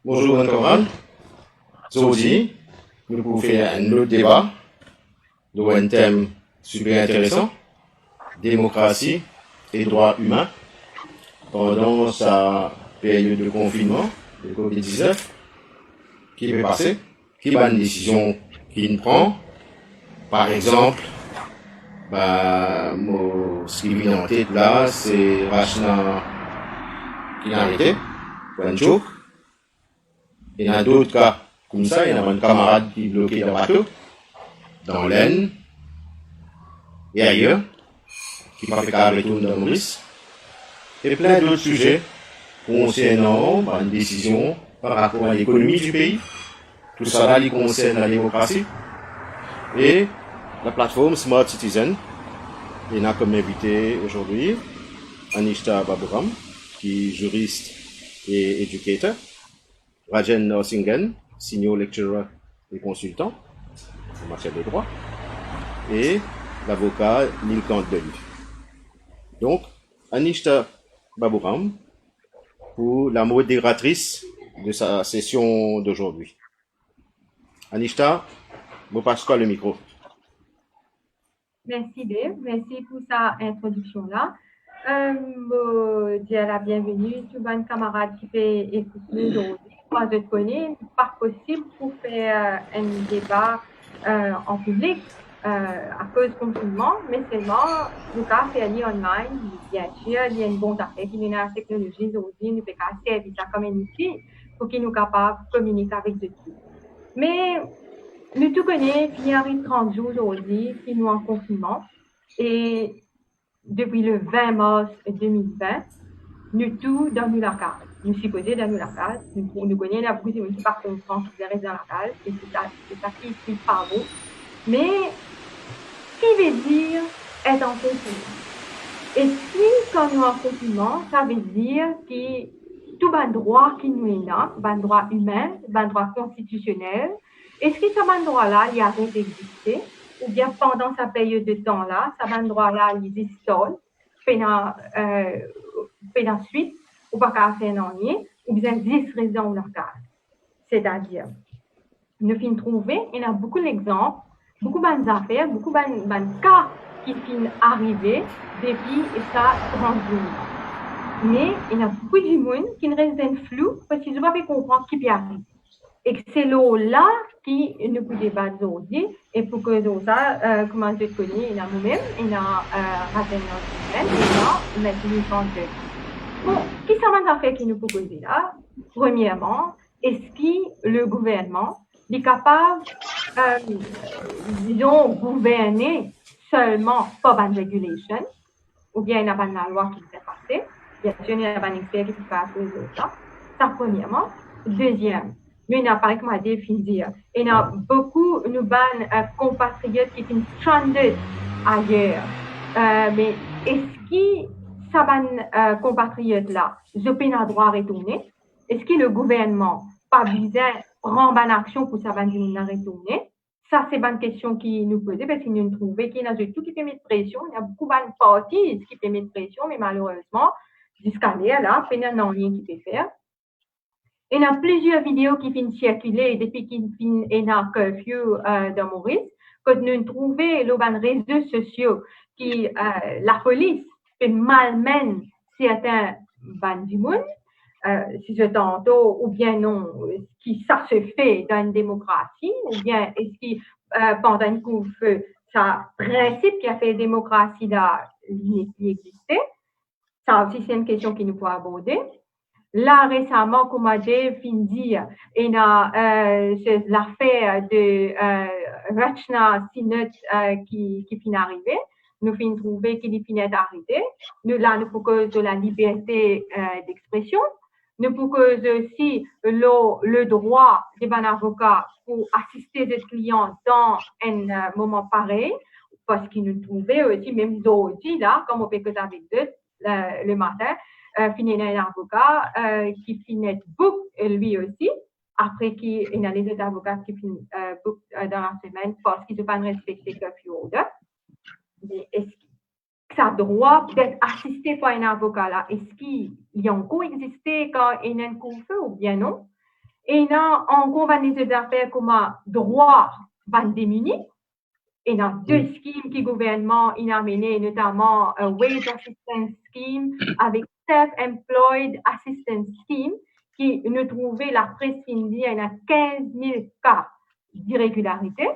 Bonjour, mon camarade. Aujourd'hui, nous pouvons faire un autre débat de un thème super intéressant, démocratie et droits humains, pendant sa période de confinement de COVID-19, qui peut passer, qui va une décision qu'il prend. Par exemple, ce qui vient en tête là, c'est Rachna qui l'a arrêté, pour un joke. Il y en a d'autres cas comme ça, il y en a un camarade qui est bloqué dans le bateau, dans l'Aisne et ailleurs, qui n'a pas fait qu'à retourner dans Maurice, et plein d'autres sujets concernant une décision par rapport à l'économie du pays. Tout ça là, il concerne la démocratie et la plateforme Smart Citizen. Il y a comme invité aujourd'hui Anishta Baburam, qui est juriste et éducateur, Rajen Norsingen, senior lecturer et consultant en matière de droit, et l'avocat Nilkant Delude. Donc, Anishta Baburam, pour la modératrice de sa session d'aujourd'hui. Anishta, vous passe quoi le micro? Merci Dave, merci pour sa introduction-là. Je dis la bienvenue tout bon camarade qui peut écouter aujourd'hui. Moi, je te connais, pas possible pour faire un débat en public à cause du confinement, mais seulement le cas fait aller online. Bien sûr, il y a une bonne affaire qui vient à la technologie aujourd'hui, nous peut servir ça comme un outil pour qu'il nous capable de communiquer avec d'autres. Mais nous tout connaissons, il y a 30 jours aujourd'hui qui nous en confinement. Et depuis le 20 mars 2020, nous tous dans la case. Nous supposons dans la case. Nous connaissons beaucoup de gens qui par comprendre qui restent dans la case. Et c'est ça qui est pas beau. Mais, ce qui veut dire être en confinement? Et si, quand nous en confinement, ça veut dire que tout le droit qui nous est là, le droit humain, le droit constitutionnel, est-ce que ce droit-là, il arrête d'exister? Ou bien pendant sa période de temps-là, ce droit-là, il existe, pendant suite, ou pas qu'à faire rien, ou bien 10 raisons dans leur cas. C'est-à-dire, nous finissons trouver, il y a beaucoup d'exemples, beaucoup d'affaires, beaucoup de cas qui finissent arriver depuis ça 30 jours. Mais il y a beaucoup de monde qui ne reste flou parce qu'ils ne peuvent pas comprendre ce qui arrive. Et c'est là qui nous peut débattre aujourd'hui. Et pour que ça, comment je connais, il y a nous-mêmes, il y a Raven Northern, il y a Mathieu Chantel. Bon, qui sont les affaires qui nous proposent là? Premièrement, est-ce que le gouvernement est capable, disons, gouverner seulement par une régulation, ou bien il n'y a pas de loi qui s'est passée, bien sûr, il n'y a pas d'expert qui peut faire ça. Ça, premièrement. Deuxième, nous n'avons pas comment définir. Il y a beaucoup de compatriotes qui sont stranded ailleurs. Mais est-ce que ces compatriotes-là, ils ont le droit de retourner? Est-ce que le gouvernement pas besoin de prendre une action pour ça retourner? Ça, c'est une question qui nous posait parce que nous trouvons qu'il y a tout qui peut mettre pression. Il y a beaucoup de parties qui peuvent mettre pression, mais malheureusement, jusqu'à là, il n'y a rien qui peut faire. Il y a plusieurs vidéos qui viennent circuler depuis qu'il y a un curfew dans Maurice, que nous trouvons les réseaux sociaux qui la police fait malmène certains du monde, si je tantôt, ou bien non, est-ce que ça se fait dans une démocratie, ou bien est-ce que pendant une couvre-feu, ça principe qui a fait démocratie là, il existait. Ça aussi, c'est une question qui nous peut aborder. Là, récemment, comme a dit, il y a l'affaire de Rachna Sinot qui finit d'arriver. Nous finissons trouver qu'il finit d'arriver. Nous, là, nous proposons de la liberté d'expression. Nous proposons aussi le droit des avocats pour assister des clients dans un moment pareil, parce qu'ils nous trouvaient aussi, même aujourd'hui, là, comme on peut que avec deux le matin, finit un avocat qui finit book lui aussi, après qu'il y a les autres avocats qui finissent book dans la semaine parce qu'ils ne pas respecter le curfew order. Mais est-ce que ça doit d'être assisté par un avocat là? Est-ce qu'il y a encore existé quand il y a un couvre-feu ou bien non? Et là, en gros, va les affaires comme droit van démunis. Et dans deux schemes qui gouvernement il a mené, notamment Wage Assistance Scheme avec Self-Employed Assistance Scheme, qui nous trouvait la prescription à 15 000 cas d'irrégularité.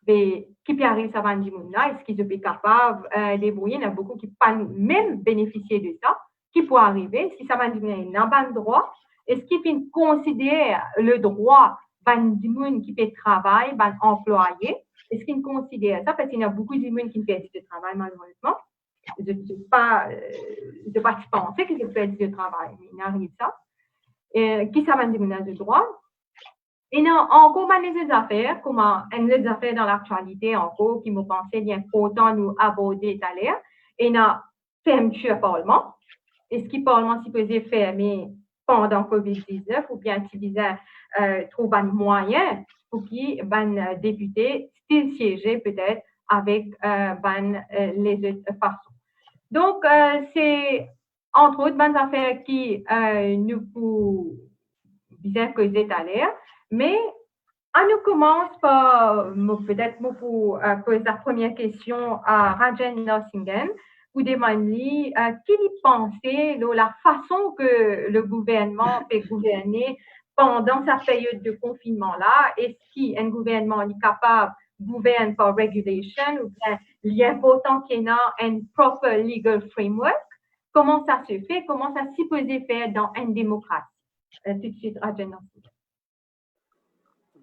Mais qui peut arriver ça va dire est-ce qu'ils sont capables de débrouiller? Il y en a beaucoup qui pas même bénéficier de ça. Qui peut arriver si ça va dire il n'a pas de droit? Est-ce qu'ils considèrent le droit ban qui peut travailler, ban employé? Est-ce qu'ils considèrent ça? Parce qu'il y a beaucoup de gens qui perdent du travail, malheureusement. Je ne sais pas penser qu'ils perdent du travail, mais il arrive ça. Qui ça va dire de droit? Et non, encore, les affaires, comment, les affaires dans l'actualité, encore, qui me pensaient bien important nous aborder tout à l'heure. Et non, fermeture Parlement. Est-ce que le Parlement s'y peut fermer pendant COVID-19 ou bien utiliser trouver un moyen pour que les députés style siéger peut-être avec les autres façons. Donc, c'est entre autres des affaires qui nous pouvons bien causer tout à l'heure, mais on nous commence par peut-être pour poser la première question à Rajan Narasimhan. Vous demandez qu'il pensait de la façon que le gouvernement peut gouverner pendant sa période de confinement-là. Est-ce qu'un gouvernement est capable de gouverner par regulation ou bien l'important qu'il y ait un proper legal framework? Comment ça se fait? Comment ça s'y peut faire dans une démocratie? Tout de suite, Rajan Narasimhan.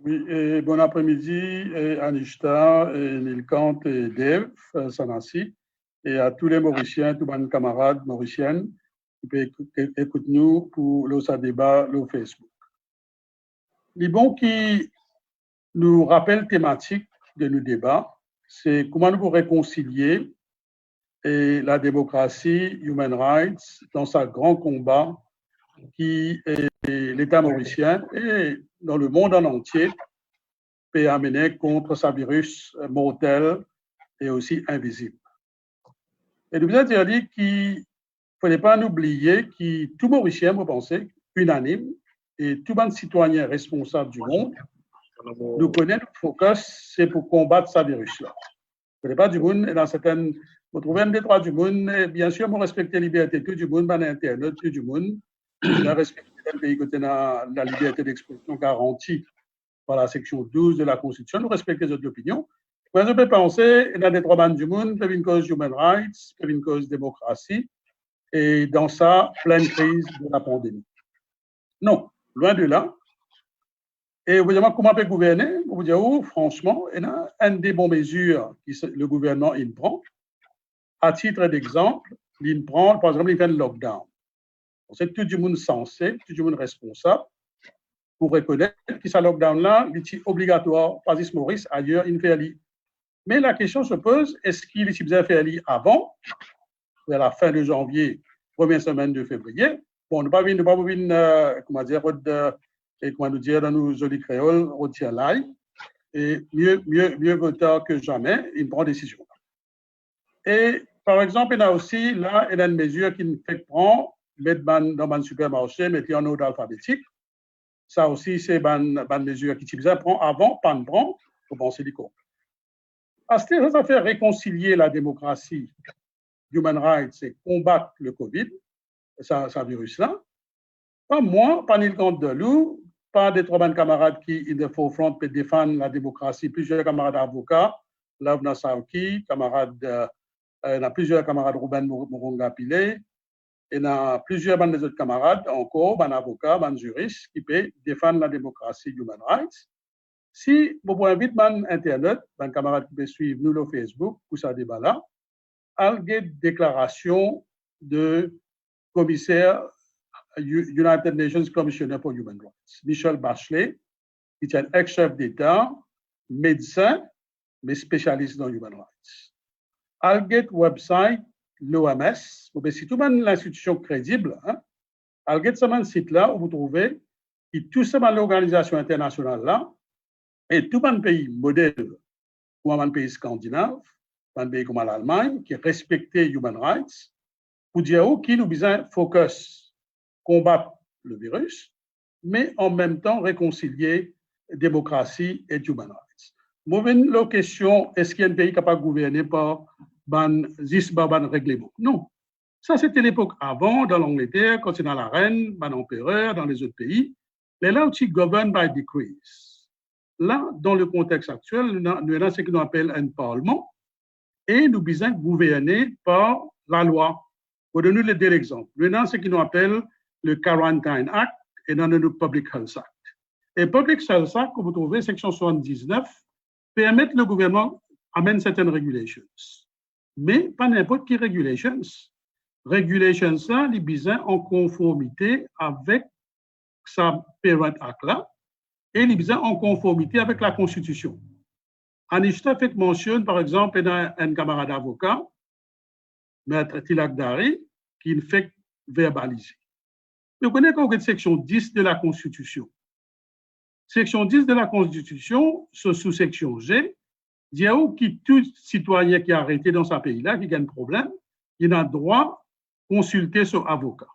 Oui, et bon après-midi, Anishta, Nilkant et Dev, Sanasi, et à tous les Mauriciens, tous mes camarades mauriciennes qui peuvent écouter nous pour le débat sur Facebook. Les bons qui nous rappellent thématique de nos débats, c'est comment nous réconcilier la démocratie, human rights, dans sa grand combat qui est l'État mauricien et dans le monde en entier peut amener contre ce virus mortel et aussi invisible. Et nous avons dit qu'il ne fallait pas oublier que tout Mauricien, vous pensez, unanime, et tout bon citoyen responsable du monde, nous connaît le focus, c'est pour combattre ce virus-là. Il ne fallait pas du monde, et dans certaines, vous trouvez un des droits du monde, et bien sûr, vous respectez la liberté tout du monde, Internet, tout du monde, vous respectez le pays qui a la liberté d'expression garantie par la section 12 de la Constitution, nous respectons les autres opinions. Moi, je peux penser, il y a des droits du monde, il y a une cause human rights, il y a une cause démocratie, et dans ça, pleine crise de la pandémie. Non, loin de là. Et évidemment, comment on peut gouverner? On vous dire, franchement, il y a une des bonnes mesures que le gouvernement il prend. À titre d'exemple, il prend, par exemple, il fait le lockdown. C'est tout le monde censé, tout le monde responsable pour reconnaître que ce lockdown-là est obligatoire, pas juste Maurice, ailleurs, il fait aller. Mais la question se pose, est-ce qu'il est bien fait aller avant, vers la fin de janvier, première semaine de février? Bon, on ne va pas comment dire, comment nous dire dans nos jolis créoles, retire l'ail, et mieux vaut tard que jamais, il prend décision. Et par exemple, il y a aussi, là, il y a une mesure qui nous fait prendre, mettre dans un supermarché, mettre en ordre alphabétique. Ça aussi, c'est une mesure qui prend avant, pas de prendre, pour penser du compte. Parce que ça fait réconcilier la démocratie, human rights, et combattre le COVID, ça virus-là. Pas moi, pas Nilkant Delou, pas des trois bonnes camarades qui, in the forefront, peuvent défendre la démocratie, plusieurs camarades avocats, Lavna Sauki, plusieurs camarades Ruben Moronga Pile, et il y a plusieurs des autres camarades, encore, des avocats, des juristes, qui peuvent défendre la démocratie, human rights. Si vous pouvez inviter Internet, des camarades qui peuvent suivre nous sur Facebook, pour ce débat-là, à une déclaration de commissaire United Nations Commissioner for Human Rights, Michelle Bachelet, qui est un ex-chef d'État, médecin, mais spécialiste dans Human Rights. Alget website, l'OMS, c'est tout l'institution crédible. Alget, c'est un site-là où vous trouvez que tout ça, l'organisation internationale là, et tout un pays modèle, comme un pays scandinave, un pays comme l'Allemagne, qui respecte Human Rights, pour dire qui nous besoin focus combattre le virus, mais en même temps réconcilier démocratie et human rights. Mauvaise la question, est-ce qu'il y a un pays capable de gouverner par ban règlement? Non. Ça, c'était l'époque avant, dans l'Angleterre, quand c'est dans la reine, ban empereur, dans les autres pays. Mais là, tu govern by decrees. Là, dans le contexte actuel, nous avons ce qu'on appelle un parlement et nous besoin gouverner par la loi. Pour donner les deux exemples, nous avons ce qu'on appelle le Quarantine Act et dans le Public Health Act. Et Public Health Act, comme vous trouvez, section 79, permet le gouvernement amène certaines regulations. Mais pas n'importe quelle regulations. Regulations, ça, les besoin en conformité avec sa Parent Act là, et les besoin en conformité avec la Constitution. Anishta fait mention, par exemple, d'un camarade avocat, Maître Tilak Dari, qui fait verbaliser. Vous connaissez qu'on section 10 de la Constitution. Section 10 de la Constitution, sous-section G, dit que tout citoyen qui est arrêté dans ce pays-là, qui a un problème, il a droit de consulter son avocat.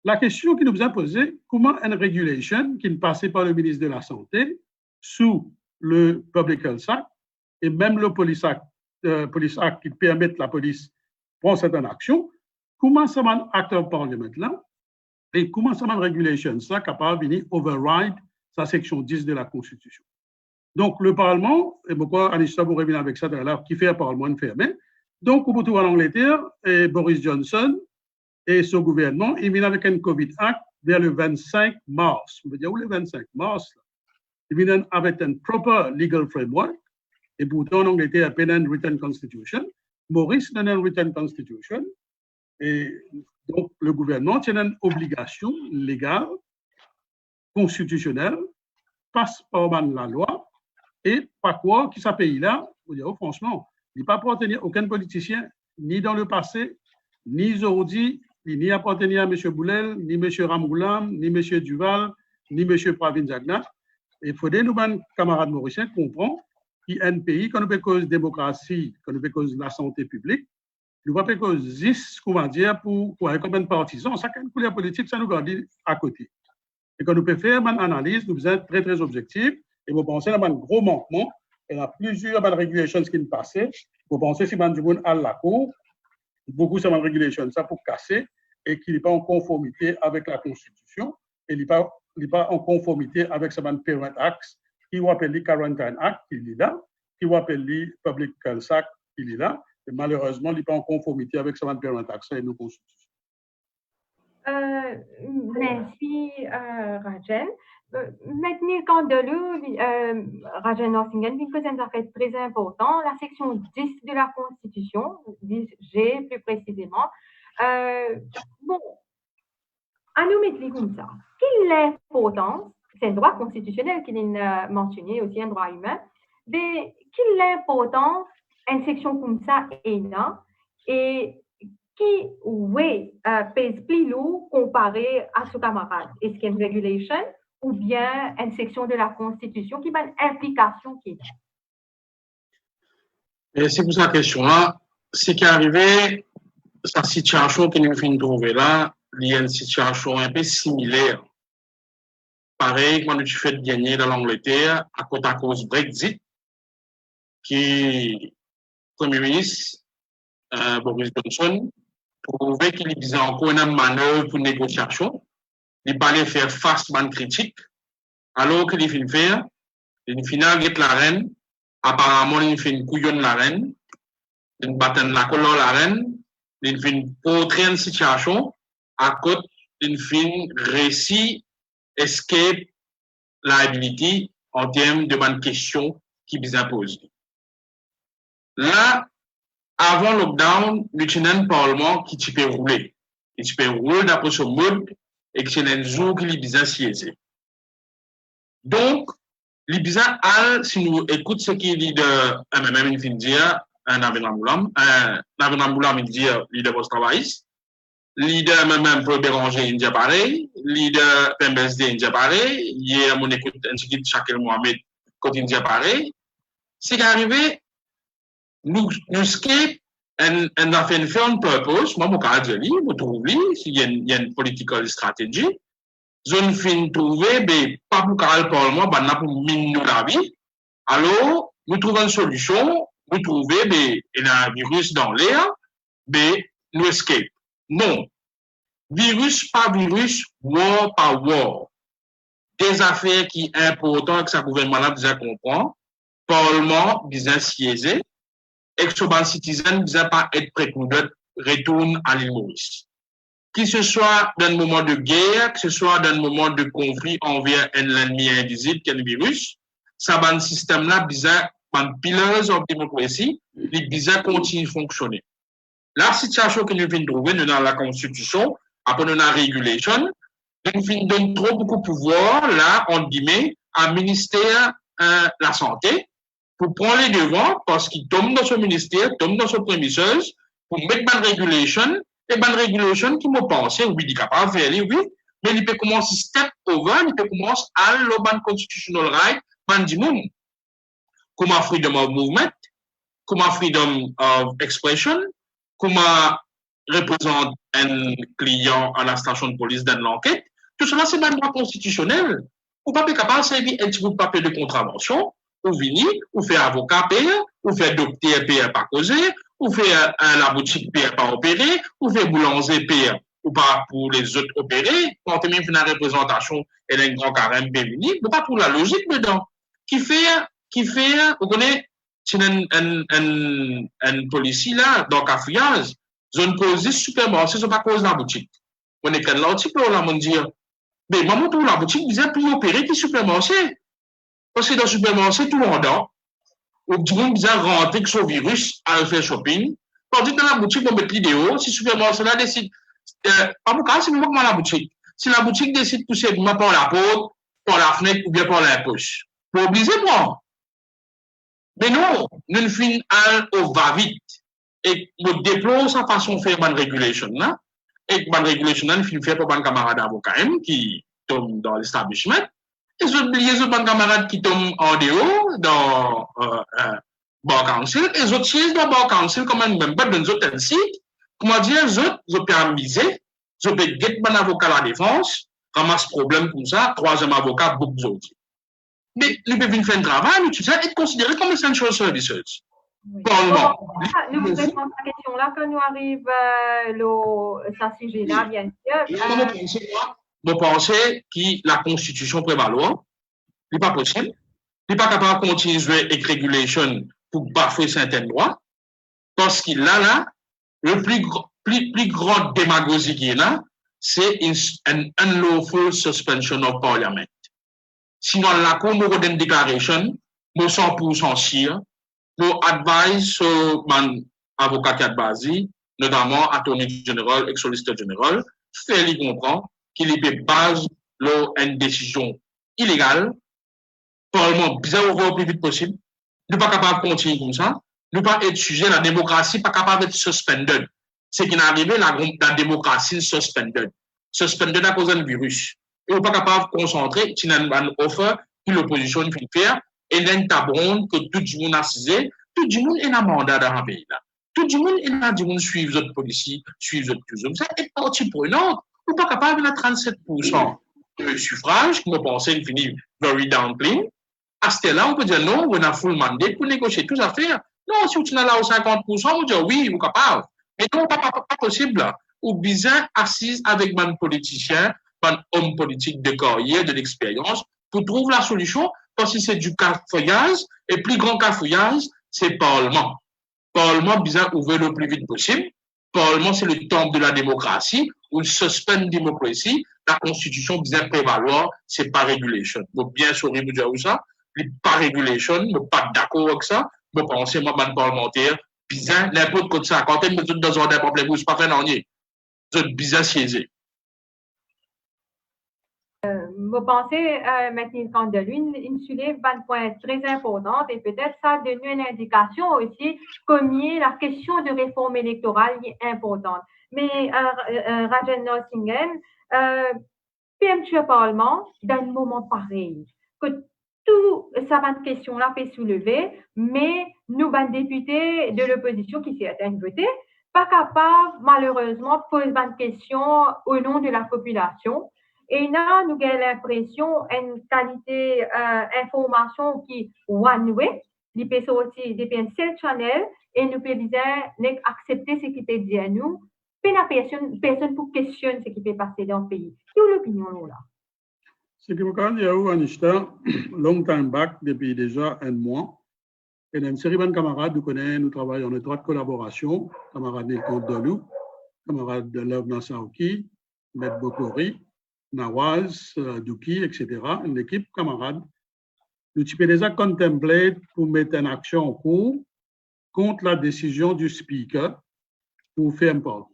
La question qui nous a posée, comment une régulation qui ne passait par le ministre de la Santé sous le Public Health Act et même le Police Act qui permet la police de prendre certaines actions, comment ça va un acteur parlement là et comment ça va une régulation ça capable de venir override sa section 10 de la Constitution. Donc, le Parlement, et pourquoi Anissa vous revient avec ça tout à l'heure, qui fait un Parlement fermé. Donc, au retour en Angleterre, et Boris Johnson et son gouvernement, il vient avec un COVID Act vers le 25 mars. On veut dire, où le 25 mars? Il vient avec un proper legal framework, et pourtant, en Angleterre, il y a une written constitution. Maurice a une written constitution, et donc, le gouvernement tient une obligation légale, constitutionnelle, passe par la loi, et pas quoi qui ce pays-là, vous dire, franchement, il n'est pas appartenir à aucun politicien, ni dans le passé, ni aujourd'hui, il n'y appartenir à M. Boulel, ni M. Ramgoulam, ni M. Duval, ni M. Pravin Jagnat. Il faudrait nous, camarades mauriciens, comprendre qu'il y a un pays, quand nous fait cause de démocratie, quand nous fait cause de la santé publique, nous ne pouvons pas cause 10, comment dire, pour être comme un partisan. Ça, quand nous la politique, ça nous garde à côté. Et quand nous pouvons faire une analyse, nous sommes très, très objectifs. Et vous pensez à un gros manquement. Il y a plusieurs régulations qui nous passent. Vous pensez si man du monde à la cour, beaucoup de régulations ça pour casser et qu'il n'est pas en conformité avec la Constitution et il n'est pas en conformité avec ce Parent Act qui appelle le Quarantine Act qui est là, qui appelle le Public Health Act qui est là. Et malheureusement, il n'est pas en conformité avec ce Parent Act et nos constitutions. Merci, Rajen. Maintenant, quand de l'eau, Rajen Norsingen, une chose très importante, la section 10 de la Constitution, 10G plus précisément. Bon, à nous mettre comme ça. Quelle est l'importance, c'est un droit constitutionnel qui est mentionné, aussi un droit humain, mais quelle est l'importance d'une section comme ça est là et qui, oui, pèse plus lourd comparé à ce camarade? Est-ce qu'il y a une régulation ou bien une section de la Constitution qui a une implication qui est là? Et c'est pour cette question-là, c'est qu'arrivé, sa situation que nous venons de trouver là, il y a une situation un peu similaire. Pareil, quand tu fais gagner dans l'Angleterre, à cause Brexit, qui, Premier ministre, Boris Johnson, trouvait qu'il disait encore une manœuvre pour négociation. Il parlait faire face à une critique, alors qu'il finit faire, il finit avec la reine, apparemment il fait une couillonne la reine, il bat la couleur la reine, il fait une autre situation, à côté, il fait récit, escape, liability, en termes de bonnes questions qui nous imposent. Là, avant le lockdown, nous avons un parlement qui peut rouler. Il peut rouler d'après ce mode et qui est un jour qui est bien siégé. Donc, les bizarres, si nous écoutons ce qu'il dit de même il dit un avenamboulam, il dit leader post-travailliste, leader même pour Béranger, il dit pareil, leader PMSD, il dit pareil, hier, on écoute un petit Chakel Mohamed, quand il dit pareil. C'est arrivé, nous skip, on a fait une purpose, moi, mon cas, je trouve, il y a une political strategy, zone fin trouver, ben, pas pour carrer le Parlement, ben, n'a pour mine nous la vie. Alors, nous trouvons une solution, nous trouvons, ben, il y a un virus dans l'air, ben, nous escape. Non. Virus par virus, war par war. Des affaires qui sont importantes que ce gouvernement-là déjà comprend, Parlement déjà siégé, et que ce citoyen déjà pas être précoudé, retourne à l'île Maurice. Que ce soit dans un moment de guerre, que ce soit dans un moment de conflit envers un ennemi invisible, qui est le virus, ça va un système-là bizarre, un pillars de démocratie, il bizarre continue de fonctionner. La situation que nous venons de trouver, nous dans la Constitution, après nous dans la régulation, nous donne trop beaucoup de pouvoir, là, entre guillemets, à ministère la santé, pour prendre les devants, parce qu'il tombe dans ce ministère, tombe dans ce prémisseuse, pour mettre une régulation, et une régulation qui m'a pensé, oui, il est capable de faire, oui, mais il peut commencer step over, il peut commencer à l'urban constitutional right, comme freedom of movement, comme freedom of expression, comme représente un client à la station de police dans l'enquête. Tout cela, c'est même droit constitutionnel. Ou pas capable de servir un petit bout de papier de contravention, ou venir, ou faire avocat payer, ou faire docteur payer pas causer, ou faire la boutique payer pas opérer, ou faire boulanger payer ou pas pour les autres opérer, quand même une représentation et un grand carême bien unique, mais pas pour la logique dedans. Qui fait, vous connaissez, c'est un policier là, dans cafouillage, zone posée supermarché, c'est pas cause de la boutique. On est quand l'article là, on dit, mais maman pour la boutique, vous êtes plus opéré que supermarché. Parce que dans le supermarché, tout le monde a, ou du monde bien rentré que ce virus à faire shopping. Tandis que dans la boutique, on met l'idéo, si le supermarché là décide, en tout cas, c'est moi qui la boutique. Si la boutique décide de pousser moi par la porte, par la fenêtre ou bien par la poche, pour obliger moi. Mais non, nous finissons au va-vite. Et nous déplorons sa façon de faire une régulation. Et une régulation, nous finissons faire pour un camarade avocat qui tombe dans l'establishment. Et les autres camarades qui tombent en dehors dans Bar Council, et les autres sièges dans Bar Council, comme même pas dans les autres sites, comment dire, les autres, ils peuvent amuser, ils peuvent get un avocat à la défense, ramasse problème comme ça, troisième avocat, beaucoup d'autres. Mais ils peuvent faire un travail, mais tout ça est considéré comme essential services. Oui. Parlement. Nous vous répondons à cette question-là quand nous arrive ce sujet-là, bien sûr. Vous pensez que la Constitution prévaloir, ce n'est pas possible. Il n'est pas capable de continuer avec régulation pour bafouer certains droits, parce qu'il là, le plus grand démagogie qu'il y a là, c'est un unlawful suspension of parliament. Sinon, la Cour nous donne une déclaration, nous 100% sûr, nous advise sur mon avocat qui a basé, notamment attorney général et solliciteur général, fait comprendre qu'il est base une décision illégale, Parlement bizarre au plus vite possible, nous pas capable de continuer comme ça, nous pas être sujet, la démocratie pas capable d'être suspended. C'est qu'il est arrivé, la démocratie suspended. Suspended à cause d'un virus. Et on pas capable de concentrer, tu n'as pas offre que l'opposition fait faire, et d'un tabron que tout le monde a cisé, tout le monde est un mandat dans un pays là. Tout le monde est là, du monde suivre les autres policiers, suivre les autres plus. Ça est partie prenante. On pas capable de 37% de suffrage, qui me pensait finir very downplaying. À ce là on peut dire non, on a full mandate pour négocier toutes les affaires. Non, si tu n'as là au 50%, on dit oui, vous êtes capable. Mais non, pas possible. Ou bien assise avec un politicien, un homme politique de carrière, de l'expérience, pour trouver la solution, parce que c'est du cafouillage, et plus grand cafouillage, c'est Parlement. Parlement, bien ouvert le plus vite possible. Parlement, c'est le temple de la démocratie, ou le suspend démocratie. La Constitution, bien prévaloir, c'est pas régulation. Donc, bien sûr, vous dire ça, pas régulation, mais pas d'accord avec ça, mais pensez, moi, man parlementaire, bizarre, n'importe quoi de ça. Quand on me dit dans un problème, vous pas fait n'ennuyer. Vous êtes bizarre siégé. Vous pensez maintenant quand de l'une, il soulève un point très important et peut-être ça donne une indication aussi comme la question de réforme électorale est importante. Mais Rajan Singhen, PM Parlement, dans un moment pareil, que tout ça va question-là peut soulever, mais nous, ben, députés de l'opposition qui s'est voté, pas capable, malheureusement, de poser une question au nom de la population. Et là, nous avons l'impression une qualité information qui one way, il peut sortir depuis un seul channel et nous pouvons dire accepter ce qui peut dire nous, puis la personne pour questionner ce qui peut passer dans le pays. Quelle est l'opinion là? Ce qui me dit à Anishta, long time back, depuis déjà un mois, et une série de camarades, nous travaillons en étroite collaboration, camarades Nilkant Delou, camarades de Levna Saouki, Maître Bokori, Nawaz, Douki, etc., une équipe camarade. Nous avons déjà contemplé pour mettre en action en cours contre la décision du speaker pour faire un parlement.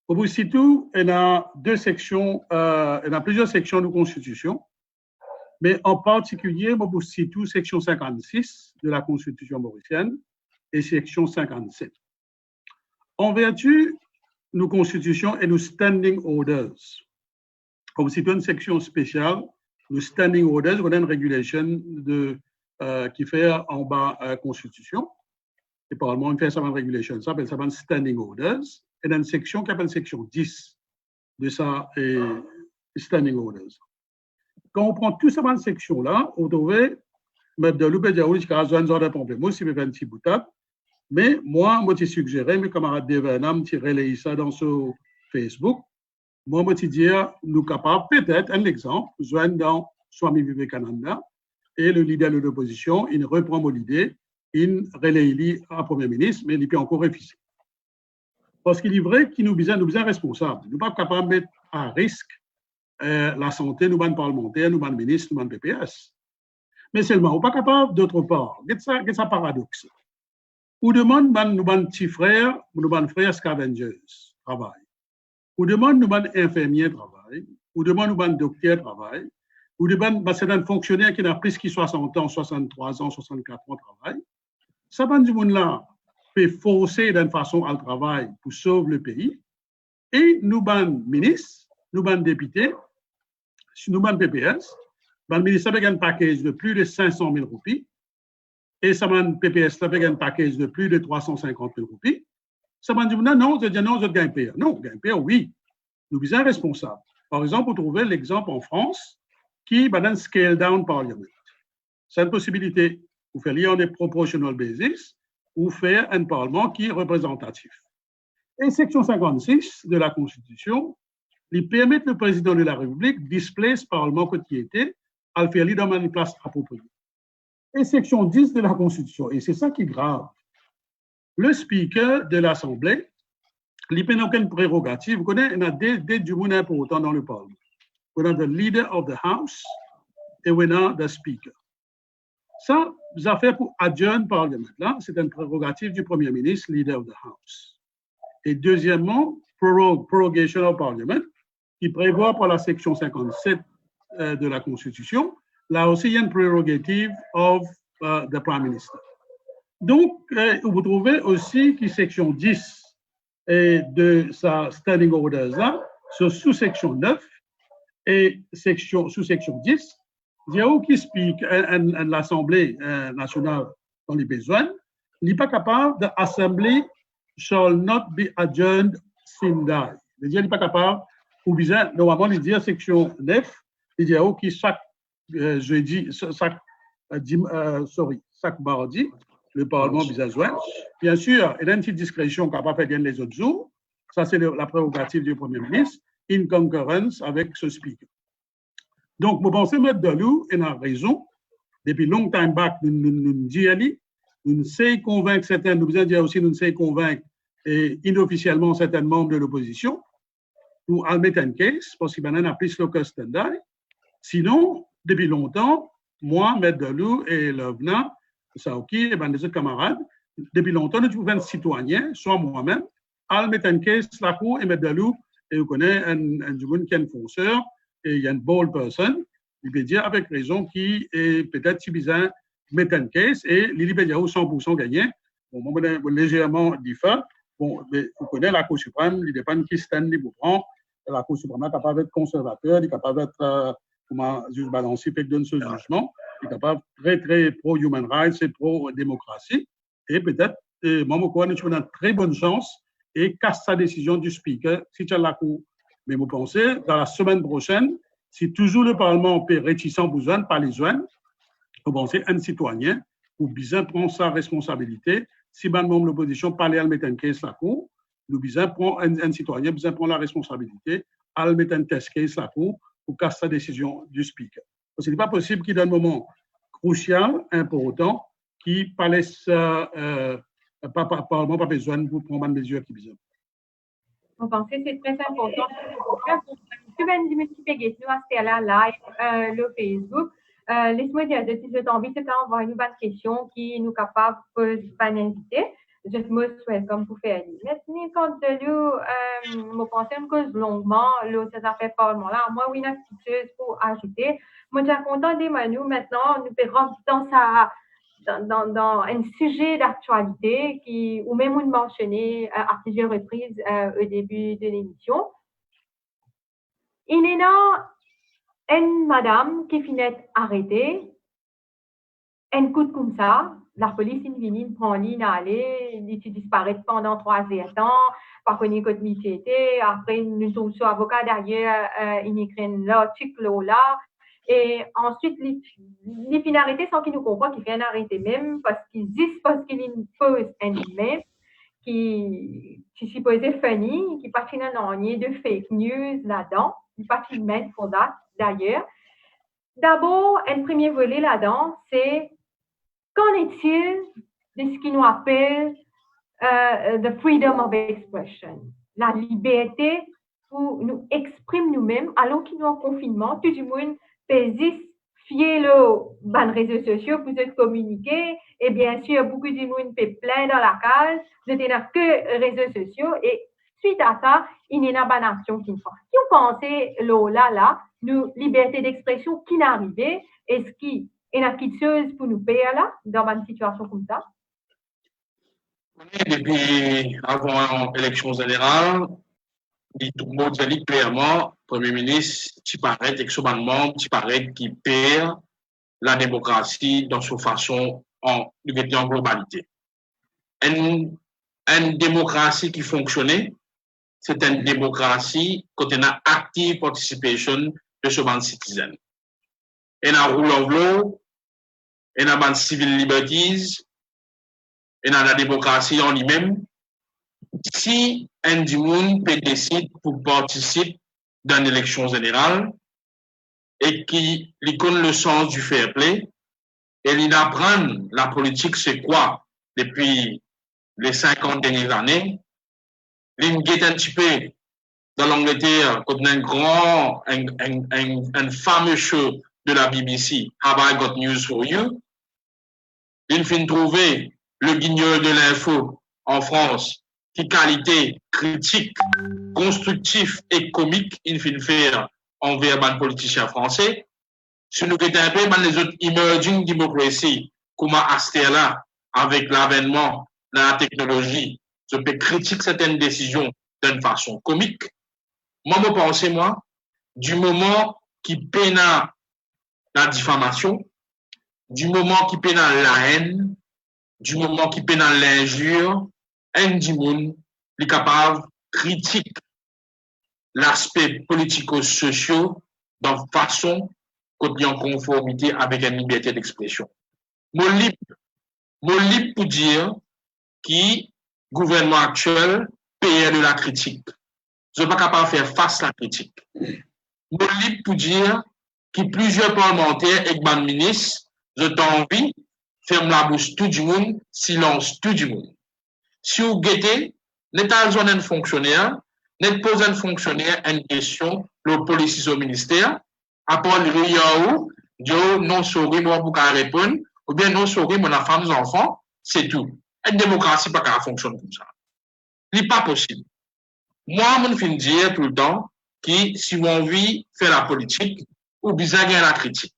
Au bout de tout, il y a deux sections, il y a plusieurs sections de Constitution, mais en particulier, au bout de tout, section 56 de la Constitution mauricienne et section 57. En vertu de nos constitutions et nos standing orders, comme c'est une section spéciale, nos standing orders, on a une régulation qui fait en bas Constitution. Le Parlement fait ça une régulation, ça s'appelle ça standing orders. Et dans une section qui s'appelle section 10 de ça et standing orders. Quand on prend tout ça dans cette section-là, on devrait mettre de l'oubédiaouli qui a besoin de pamplemousse, si vous avez un petit boutade. Mais moi, je suggéré, mes camarades d'Evenam, qui relayent ça dans ce Facebook. Moi, je dis, nous sommes capables, peut-être, un exemple, besoin dans Swami Vivekananda, et le leader de l'opposition, il reprend mon idée, il relaye à Premier ministre, mais il peut encore refuser. Parce qu'il est vrai qu'il nous besoin responsables. Nous ne sommes pas capables de mettre à risque la santé, nous sommes parlementaires, nous sommes ministres, nous sommes PPS. Mais seulement, nous ne sommes pas capables, d'autre part, c'est ça paradoxe. Ou demande, nous sommes petits frères, nous sommes frères scavengers, travail. Ou demande, nous sommes infirmiers, travail. Ou demande, nous sommes docteurs, travail. Ou demande, c'est un fonctionnaire qui n'a plus que 60 ans, 63 ans, 64 ans, travail. Ça, du monde-là, peut forcer d'une façon à le travail pour sauver le pays. Et nous, ban ministres, nous, ban députés, nous, ban PPS, ban ministre avec un package de plus de 500 000 roupies, et ça ban PPS avec un package de plus de 350 000 roupies. Ça ban dit non, je dis non, je gagne pire. Non, gagne pire, oui. Nous sommes responsables. Par exemple, vous trouvez l'exemple en France qui va un scale down parliament. C'est une possibilité. Vous faites lire en des proportional basis, ou faire un parlement qui est représentatif. Et section 56 de la Constitution, il permet le président de la République de displacer ce parlement qui était, à le faire lire dans une place appropriée. Et section 10 de la Constitution, et c'est ça qui est grave, le speaker de l'Assemblée, il n'a aucune prérogative, vous connaissez, il y a des du monde important dans le parlement. On a le leader of the House et on a le speaker. Ça, ça fait pour adjourn Parlement. Là, c'est une prérogative du Premier ministre, leader of the House. Et deuxièmement, prorogation of Parliament, qui prévoit pour la section 57 de la Constitution, là aussi, il y a une prérogative of the Prime Minister. Donc, vous trouvez aussi que section 10 de sa standing orders là, sous section 9 et sous section 10, il y a qui speak l'Assemblée nationale dans les besoins, il n'est pas capable d'Assemblée shall not be adjourned sin die. Il n'est pas capable, ou bien, normalement, il dit section 9, il y a qui chaque jeudi, chaque mardi, le Parlement vise à joindre. Bien sûr, il y a une petite discrétion qu'on n'a pas fait gagner les autres jours. Ça, c'est la prérogative du Premier ministre, in concurrence avec ce speaker. Donc, vous pensez, M. Delou, il a raison. Depuis long time back, nous disons, nous essayons de convaincre certains, nous disons aussi, nous essayons de convaincre inofficiellement certains membres de l'opposition pour mettre un case, parce qu'il y a plus le standard. Sinon, depuis longtemps, moi, M. Delou et Levna, Saouki et des autres camarades, depuis longtemps, nous trouvons un citoyen, soit moi-même, à mettre un case, la cour et M. Delou, et vous connaissez un juge qui est un fonceur, et il y a une bold person, il peut dire avec raison qui est peut-être suffisant mettre un case et il peut dire 100% gagné. Bon, moi, légèrement différent. Bon, mais vous connaissez la Cour suprême, il dépend qui stand il vous prend. La Cour suprême est capable d'être conservateur, il est capable d'être, comment juste balancer, fait donner ce jugement, il est capable très, très pro-human rights et pro-démocratie. Et peut-être, moi, je crois que nous avons une très bonne chance et casse sa décision du speaker si tu as la Cour Mais vous pensez, dans la semaine prochaine, si toujours le Parlement est réticent besoin par les jeunes, vous pensez un citoyen ou bien prendre sa responsabilité. Si un membre de l'opposition parle à mettre un case la cour, nous bien prendre un citoyen bien prendre la responsabilité à mettre un test case la cour pour casser sa décision du speaker. Ce n'est pas possible qu'il y ait un moment crucial, important, qui ne laisse pas besoin pour prendre des mesures qui besoin. Vous pensez que c'est très important. Tu vas nous multiplier nous à ce là live le Facebook. Laisse-moi dire, si je t'envie, c'est envoyer une bonne question qui nous capable de pas inviter. Je me souhaite comme vous faire. Maintenant, quand je pensais une cause longuement, ça fait pas mal là. Moi, oui, une petite chose pour ajouter. Moi, j'ai content des nous maintenant, nous pouvons dans ça. Dans un sujet d'actualité qui, ou même on mentionné à plusieurs reprises au début de l'émission. Il y a une madame qui finit arrêtée, un coup de comme ça, la police est venue prend l'île aller, il disparaît pendant 3 ans, par contre il était, après nous sommes sur avocat derrière, il écrit l'article là. Et ensuite, les finalités sans qu'ils nous comprennent qu'ils viennent arrêter même parce qu'ils disent parce qu'ils posent un email qui supposé funny, qui pas finalement de fake news là-dedans, qui pas mettre pour ça d'ailleurs. D'abord, un premier volet là-dedans, c'est qu'en est-il de ce qui nous appelle the freedom of expression, la liberté pour nous exprimer nous-mêmes alors qu'il nous en confinement, tout le monde fiez-le aux réseaux sociaux pour se communiquer et bien sûr beaucoup de monde fait plein dans la case je n'ai que réseaux sociaux et suite à ça il y a une bonne action qui nous fait. Si vous pensez là nous liberté d'expression qui n'est arrivée est-ce qu'il y a quelque chose pour nous payer là dans une situation comme ça? Depuis avant l'élection générale tout le monde dit clairement, Premier ministre, tu parais extrêmement, tu parais qui perd la démocratie dans sa façon en globalité. Une démocratie qui fonctionnait, c'est une démocratie quand on a active participation de ce monde citoyen. On a rule of law, on a civil liberties, on a la démocratie en lui-même. Si un du monde peut décider pour participer dans l'élection générale et qui lui connaît le sens du fair play et il apprend la politique c'est quoi depuis les 50 dernières années, il guette un petit peu dans l'Angleterre quand un fameux show de la BBC, Have I Got News for You? Il finit trouver le guignol de l'info en France qui qualité critique, constructif et comique, il finit faire envers les politiciens français. Si nous regardons un peu dans les autres emerging democracies, comme à là, avec l'avènement de la technologie, je peux critiquer certaines décisions d'une façon comique. Moi, je pense, du moment qui peine la diffamation, du moment qui peine la haine, du moment qui peine l'injure, un monde est capable de critiquer l'aspect politico-social dans façon qu'on est en conformité avec une liberté d'expression. Mon libre pour dire que le gouvernement actuel paye de la critique. Je ne suis pas capable de faire face à la critique. Mon libre pour dire que plusieurs parlementaires et des ministres, je t'ai envie, ferment la bouche tout du monde, silence tout du monde. Si vous guettez, n'est pas un fonctionnaire, n'est pas un fonctionnaire une question, le policier au ministère, après le riaou, Dieu non souris, moi, pour répondre, ou bien non souris, mon femme, nos enfants, c'est tout. Une démocratie, pas qu'elle fonctionne comme ça. Ce n'est pas possible. Moi, je finis dire tout le temps que si vous avez envie de faire la politique, ou bien la critique.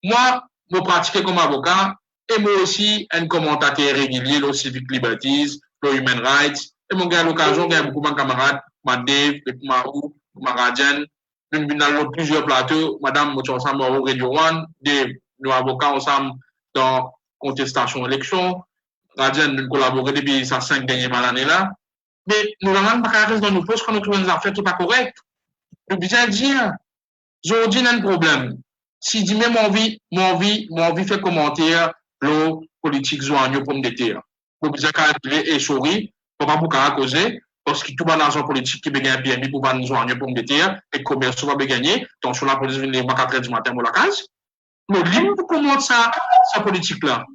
Moi, je pratique comme avocat, et moi aussi, un commentateur régulier, le Civic Liberties, le Human Rights. Et mon gars, l'occasion, il y a beaucoup de camarades, Dave, Marou, Maradjan, nous avons plusieurs plateaux, Madame, nous sommes ensemble au Radio One, nous avocats ensemble dans contestation élection. Radjan, nous collaborons depuis ces 5 dernières années là. Mais nous n'avons pas qu'à rester dans nos postes quand nous trouvons des affaires qui ne sont pas correctes. Nous besoin dire, aujourd'hui, a un problème. Si dit même mon vie fait commentaire, le politique joigneux pour me déterre. Nous besoin calculer et sourire, pour pas beaucoup causer, parce que tout le l'argent politique qui gagne PMI pour pas nous joindre pour me déterre, et le commerce va gagner, donc sur la police vient à 4 h du matin pour la case. Nous libre pour comment ça politique-là.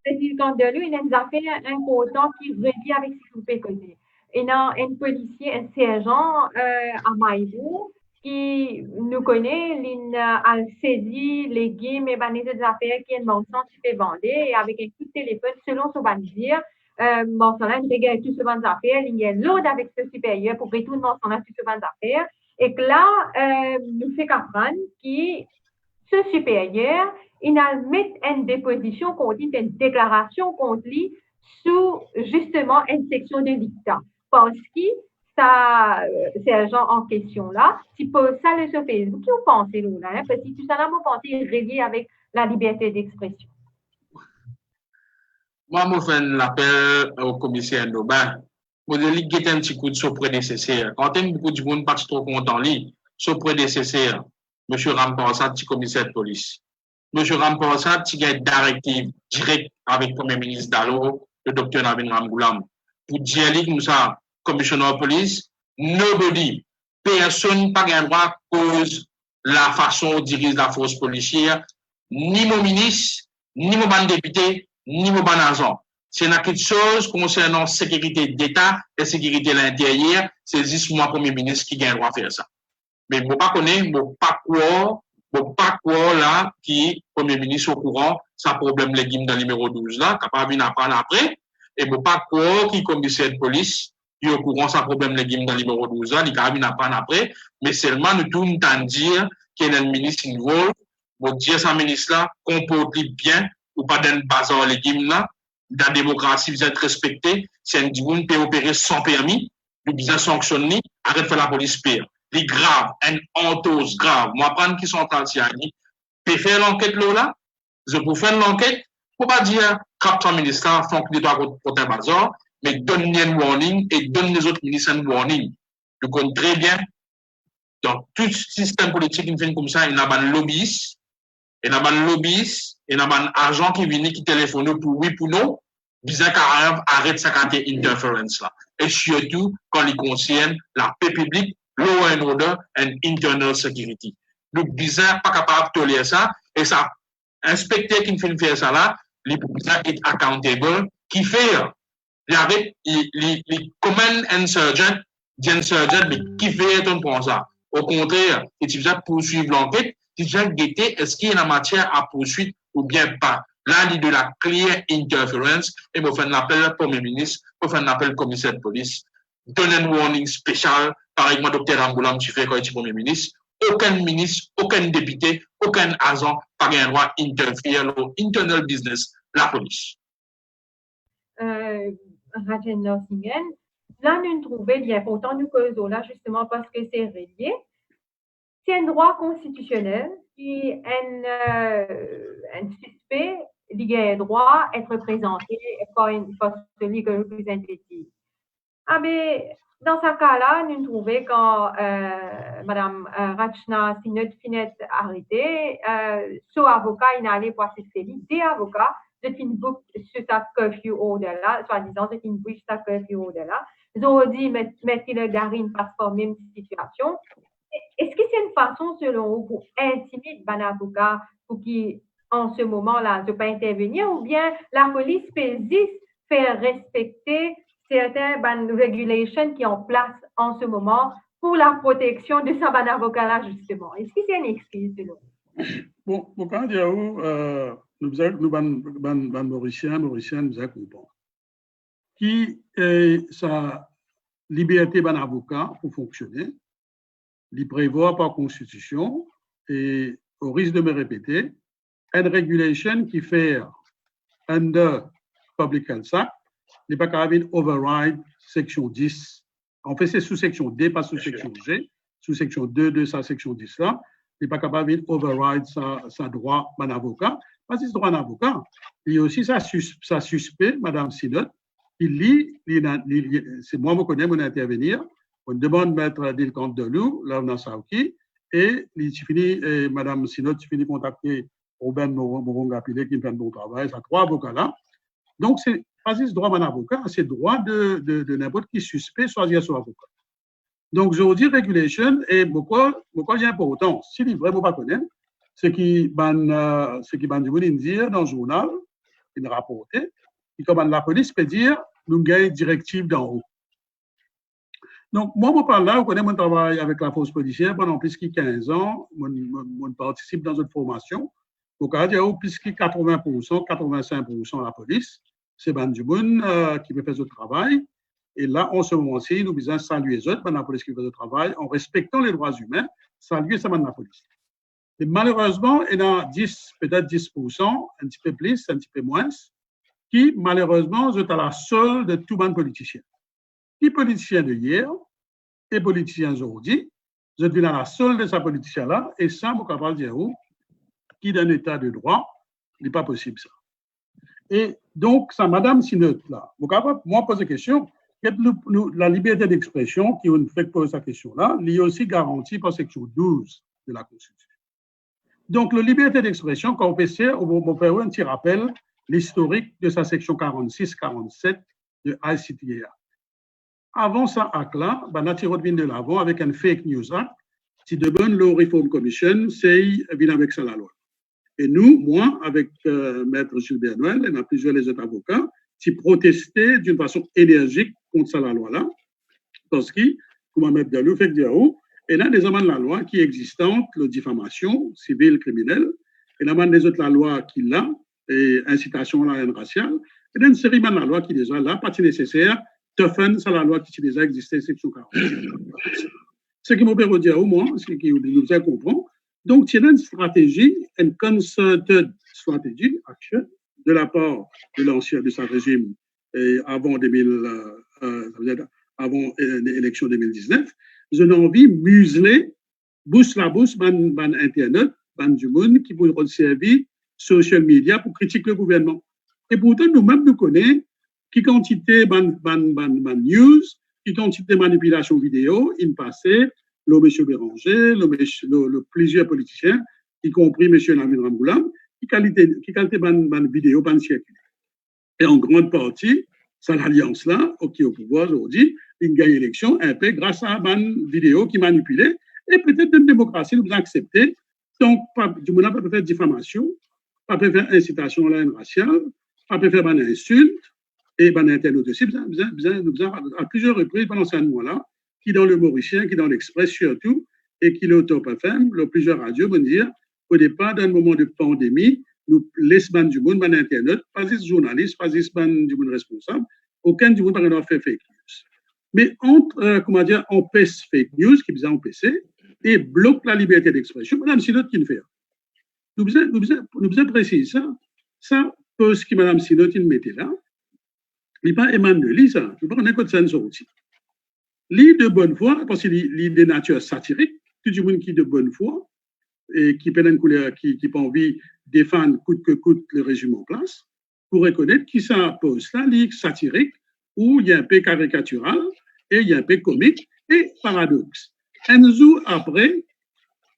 C'est quand de lui, il y a des affaires importantes qui relient avec ce que vous pouvez. Il y a un policier, un sergent à Maïbou qui nous connaît, il a saisi les guillemets, mais des affaires qui est mensonge qui fait vendre et avec un coup de téléphone, selon son bandier, mensonge, il regarde tout ce bandes d'affaires, il y a l'autre avec ce supérieur pour retourner mensonge tout ce bandes d'affaires. Et que là, nous fait comprendre que ce supérieur, il a mis une déposition contre lui, une déclaration contre lui sous justement une section de dictat. Parce que ça, sergent en question là, tu peux ça le sur Facebook, qui vous pensez là, hein, parce que tout ça là, vous pensez relié avec la liberté d'expression. Moi, je fais l'appel au commissaire Nobin. Je lui dis un petit coup de son prédécesseur. Quand il y a beaucoup de monde pas trop content, son prédécesseur, M. Ramporsat, petit commissaire de police. M. Ramporsat, qui a une directive directe avec le Premier ministre Dalo, le docteur Navin Ramgoulam, pour dire que ça, commissionnaire de police, nobody, personne pas un droit cause la façon dont dirige la force policière, ni mon ministre, ni mon député, ni mon agent. C'est quelque chose concernant la sécurité d'État et la sécurité de l'intérieur, c'est juste moi, Premier ministre, qui a un droit de faire ça. Mais je ne pas connaître, je ne pas quoi là, qui, Premier ministre au courant, ça problème légime dans le numéro 12 là, capable de apprendre après, et je ne pas quoi qui, commissaire de police, qui au courant, ça problème légime dans le numéro 12 là, il capable d'apprendre après, mais seulement nous tout nous dire qu'il y a un ministre involvé, pour dire ça ministre là, comporte bien, ou pas d'un bazar légime là, la démocratie, vous êtes respecté, c'est un digne peut opérer sans permis, vous bien sanctionner, arrête de faire la police pire. Les graves, une honteuse grave. Moi, prendre qui sont en train de peut faire l'enquête là, je peux faire l'enquête, pour pas dire, captain ministre, font que les doigts pour un bazar, mais donne un warning et donne les autres ministres un warning. Je connais très bien, dans tout système politique, il fait comme ça, il y a un lobbyiste, il y a un lobbyiste, il y a un agent qui vient qui téléphone pour oui, pour non, bizarre qu'arrive, arrête sa quantité interference là. Et surtout, quand il concerne la paix publique, law and order and internal security. Donc, bizarre, pas capable de tolérer ça, et ça, inspecteur qui fait faire ça là, les bizarre est accountable, qui fait, il arrête, les command insurgent, mais qui fait ton pour ça. Au contraire, il déjà poursuivre l'enquête, il déjà guetter, est-ce qu'il y a une matière à poursuivre ou bien pas. Là, il y a de la clear interference, et je fais un appel au Premier ministre, je fais un appel au commissaire de police, donne un warning spécial, par exemple, docteur Ramgoulam, tu fais quand il est Premier ministre, aucun ministre, aucun député, aucun agent, pas un droit d'interférer dans internal business, la police. Rajen Norsingen, là, nous trouvons bien pourtant nous causons là, justement parce que c'est relié. C'est un droit constitutionnel qui est un suspect qui a le droit d'être représenté par celui que représente l'éthique. Ah, ben, dans ce cas-là, nous trouvons quand Mme Rachna Sinot Finet arrêté, son avocat, il est allé voir ses des avocats, de une boucle sur sa curfew au-delà, soi-disant, de une boucle sur sa curfew au-delà. Ils ont dit, mettre le garine passe par même situation. Est-ce que c'est une façon, selon vous, pour intimider un avocat pour qui, en ce moment-là, ne peut pas intervenir, ou bien la police peut juste faire respecter certaines régulations qui sont en place en ce moment pour la protection de ce ban avocat-là, justement? Est-ce que c'est une excuse, selon vous? Bon, quand il y a nous, Mauriciens, nous avons qui est sa liberté d'un avocat pour fonctionner, il prévoit par constitution, et au risque de me répéter, une régulation qui fait under Public Health Act n'est pas capable d'override section 10. En fait, c'est sous section D, pas sous section G. Sous section 2 de sa section 10 là, n'est pas capable d'override sa droit d'un avocat. Pas si ce droit d'un avocat. Il y a aussi sa suspect, Mme Sinot, qui lit, c'est moi, je connais mon intervenir, On demande Maître Dilkant Delou, Launa Saouki, et Mme Sinot finit contacter Robin Moronga-Pilé qui fait un bon travail. Ça, 3 avocats là. Donc, c'est pas juste droit d'un avocat, c'est droit de n'importe qui suspect choisir son avocat. Donc, je vous dis regulation, et pourquoi j'ai importance? S'il est vraiment pas connaître, ce qui ban du monde dire dans le journal, il rapporté, et comme la police peut dire, nous avons une directive d'en haut. Donc, moi, je parle là, je connais mon travail avec la force policière pendant plus de 15 ans. Je participe dans une formation. Donc, il y a plus de 80%, 85% la police. C'est Ben Dumoun qui peut faire ce travail. Et là, en ce moment-ci, nous devons saluer les autres, la police qui fait le travail, en respectant les droits humains, saluer ça, la police. Et malheureusement, il y a 10, peut-être 10%, un petit peu plus, un petit peu moins, qui, malheureusement, sont à la solde de tout le monde politicien. Qui politicien de hier et politicien d'aujourd'hui, je suis à la solde de ce politicien-là, et ça, vous pouvez dire où, qui d'un état de droit, il n'est pas possible ça. Et donc, ça, Madame Sinot, là, vous pouvez moi poser la question, la liberté d'expression, qui on fait poser cette question-là, elle est aussi garantie par section 12 de la Constitution. Donc, la liberté d'expression, quand on peut faire, on va faire un petit rappel, l'historique de sa section 46-47 de ICTA. Avant ça, acte-là, on a tiré de l'avant avec un fake news act, qui demande la Reform Commission, c'est vient avec ça la loi. Et nous, moi, avec Maître Gilbert Noël, et plusieurs les autres avocats, qui protestaient d'une façon énergique contre ça la loi-là, parce que, comme Maître Galou fait dire, et là, des amendements de la loi qui existantes, la diffamation civile, criminelle, et l'amendement des autres la loi qui l'a, et incitation à la haine raciale, et une série de la loi qui est déjà là, pas nécessaire, toughen, ça la loi qui déjà existait, section 40. Ce qui m'opère dire au moins, ce qui nous a compris. Donc, il y a une stratégie, une concerted strategy, action, de la part de l'ancien, de sa régime, avant l'élection 2019. Je n'ai envie de museler, bouche la bouche, ban Internet, ban du monde, qui pourrait servir social media pour critiquer le gouvernement. Et pourtant, nous-mêmes, nous connaissons qui quantité ban news, qui quantité de manipulation vidéo, il passait, le M. Béranger, plusieurs politiciens, y compris M. Lamine Ramoulam, qui qualité ban vidéo, ban circuler. Et en grande partie, c'est l'alliance-là, qui est au pouvoir aujourd'hui, il gagne l'élection un peu grâce à ban vidéo qui manipulait, et peut-être une démocratie, nous accepter. Donc, du monde pas peut faire diffamation, pas peut faire incitation à la haine raciale, pas peut faire ban insulte, et ben Internet aussi, à plusieurs reprises pendant ce mois-là, qui dans le Mauricien, qui dans l'Express surtout, et qui le Top FM, plusieurs radios vont dire, au départ d'un moment de pandémie, nous laissons du monde, ban Internet, pas des journalistes, pas des du monde responsable, aucun du monde n'a rien fait fake news. Mais entre, empêche fake news, qui vient empêcher, et bloque la liberté d'expression, madame, c'est l'autre qui le fait. Nous besoin préciser ça. Ça, ce que madame Sinotine mettait là, il n'est pas Emmanuel, ça. Je ne sais pas qu'on écoute ça aussi. L'île de bonne foi, parce que l'île de nature satirique, tout le monde qui est de bonne foi, et qui n'a pas envie de défendre coûte que coûte le régime en place, pour reconnaître qui ça pose là, l'île satirique, où il y a un peu caricatural, et il y a un peu comique, et paradoxe. Un jour après,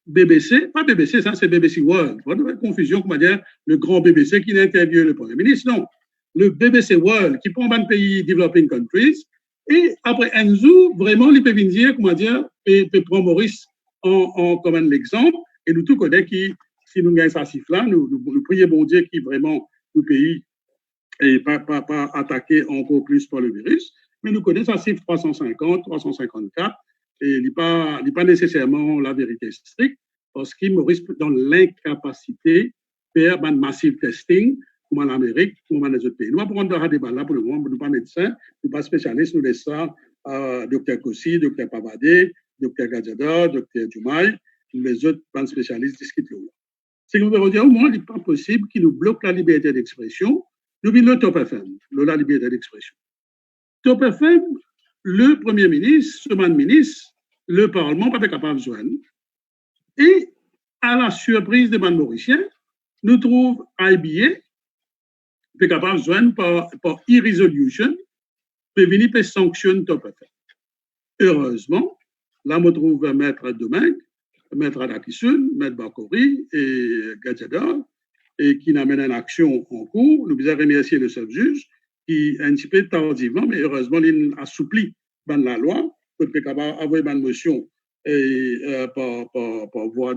BBC, pas BBC, ça c'est BBC World, pas de confusion, comment dire, le grand BBC qui interviewe le Premier ministre, non. Le BBC World qui prend un pays developing countries, et après un jour, vraiment, il peut venir, comment dire, et prendre Maurice comme un exemple, et nous tous connaissons qui, si nous gagnons ça chiffre-là, nous prions bon Dieu qui vraiment, le pays n'est pas attaqué encore plus par le virus, mais nous connaissons ça chiffre 350, 354, et il n'est pas nécessairement la vérité stricte, parce qu'il Maurice dans l'incapacité de faire un massive testing, comme en Amérique, comme dans les autres pays. Nous allons prendre un débat là pour le moment, nous ne sommes pas médecins, nous ne sommes pas spécialistes, nous laissons ça à Dr Kossi, Dr Pavadé, Dr Gadjada, Dr Djoumaï, les autres pas spécialistes discutent là. C'est que nous devons dire au moins, il n'est pas possible qu'ils nous bloquent la liberté d'expression. Nous venons le Top FM, la liberté d'expression. Top FM, le Premier ministre, ce ministre, le Parlement pas capable de joindre. Et à la surprise des bandes mauriciens, nous trouvons IBA, est capable de joindre par e-resolution, peut venir pour sanctionner Top FM. heureusement, là, on trouve Maître Domingue, Maître Adakisun, Maître Bakori et Gadjador, et qui n'amènent une action en cours. Nous voulons remercier le seul juge qui, un petit peu tardivement, mais heureusement, il a assoupli la loi pour avoir une motion par voie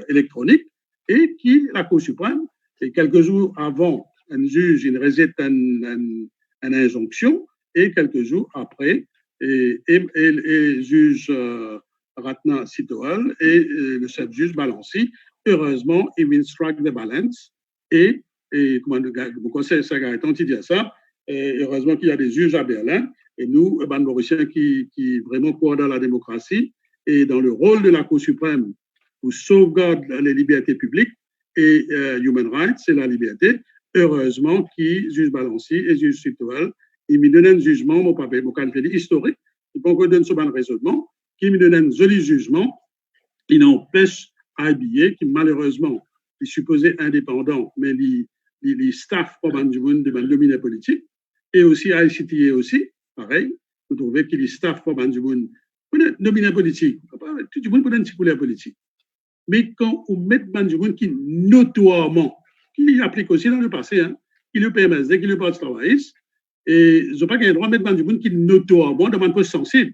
électronique et qui, la Cour suprême, et quelques jours avant, un juge il réside une injonction et quelques jours après, et juge Ratna Sitoal et le chef juge Balanci, heureusement, il will strike the balance et comment le conseil Sagareton dit ça, et heureusement qu'il y a des juges à Berlin et nous, les Mauriciens qui vraiment croient dans la démocratie et dans le rôle de la Cour suprême pour sauvegarder les libertés publiques et human rights, c'est la liberté. Heureusement, qui juge Balanci et juge Sitoal, il me donne un jugement, mon papa, mon qualifié historique, il peut encore donner ce bon raisonnement, qui me donne un joli jugement, qui n'empêche IBA, qui malheureusement est supposé indépendant, mais les staff pour de domination politique, et aussi ICTA aussi, pareil, vous trouvez qu'il est staff pour domination politique, tout le monde peut donner pour la politique. Mais quand on met Banjoun qui notoirement, qui applique aussi dans le passé, hein, qui le PMSD, qui le Parti travailliste, et je n'ai pas le droit de mettre Banjoun qui notoirement dans un poste sensible.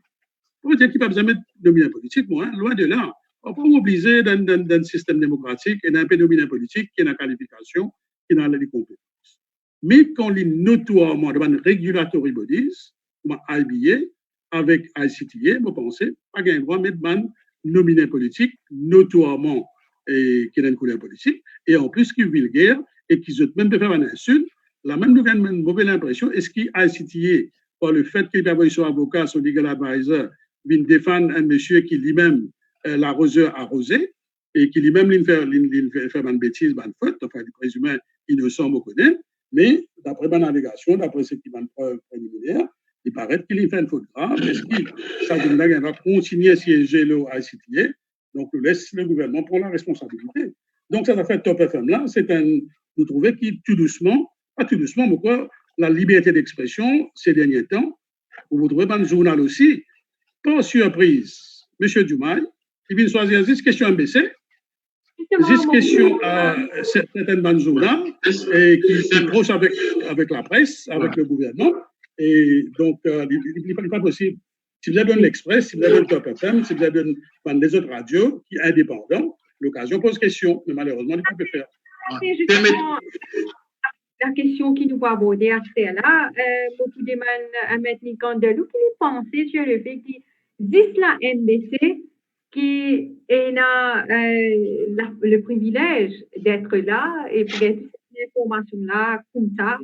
Pour dire qu'il n'y a pas besoin de mettre dominant politique, moi, hein, loin de là. On peut mobiliser dans un système démocratique et dans un peu dominant politique qui est dans la qualification, qui est dans les compétences. Mais quand les notoirement dans un regulatory bodies, comme IBA, avec ICTA, vous pensez, pas qu'il y a le droit de mettre nominé politique, notoirement qui est une couleur politique, et en plus qui est vulgaire et qui même peut faire une insulte, la même nous donne une mauvaise impression, est-ce qu'il a cité par le fait qu'il a son avocat, son legal advisor, vient défendre un monsieur qui lui-même l'arroseur arrosé, et qui lui-même fait une bêtise, une faute, enfin, il présumé innocent, me connaît, mais d'après ma navigation, d'après ce qui m'a preuve préliminaire, il paraît qu'il fait une faute grave. Est-ce qu'il va continuer à siéger le ICTA? Donc, nous laisse le gouvernement prendre la responsabilité. Donc, cette affaire Top FM là, c'est nous trouvons qu'il tout doucement, pas tout doucement, mais quoi, la liberté d'expression ces derniers temps, vous trouvez dans le journal aussi, pas surprise, M. Dumail, il vient choisir 10 questions MBC, 10 questions à certaines bandes journal, et qui sont proches avec la presse, avec le gouvernement. Et donc, il n'est pas possible. Si vous avez donné l'Express, si vous avez donné Top FM, si vous avez donné les autres radios qui sont indépendants, l'occasion pose question, mais malheureusement, il ne peut pas faire. C'est justement la question qui nous va aborder à ce là. Beaucoup demandent à M. Nikandelou qui pensait sur le fait qu'il existe la NBC qui a le privilège d'être là et pour être cette information-là comme ça,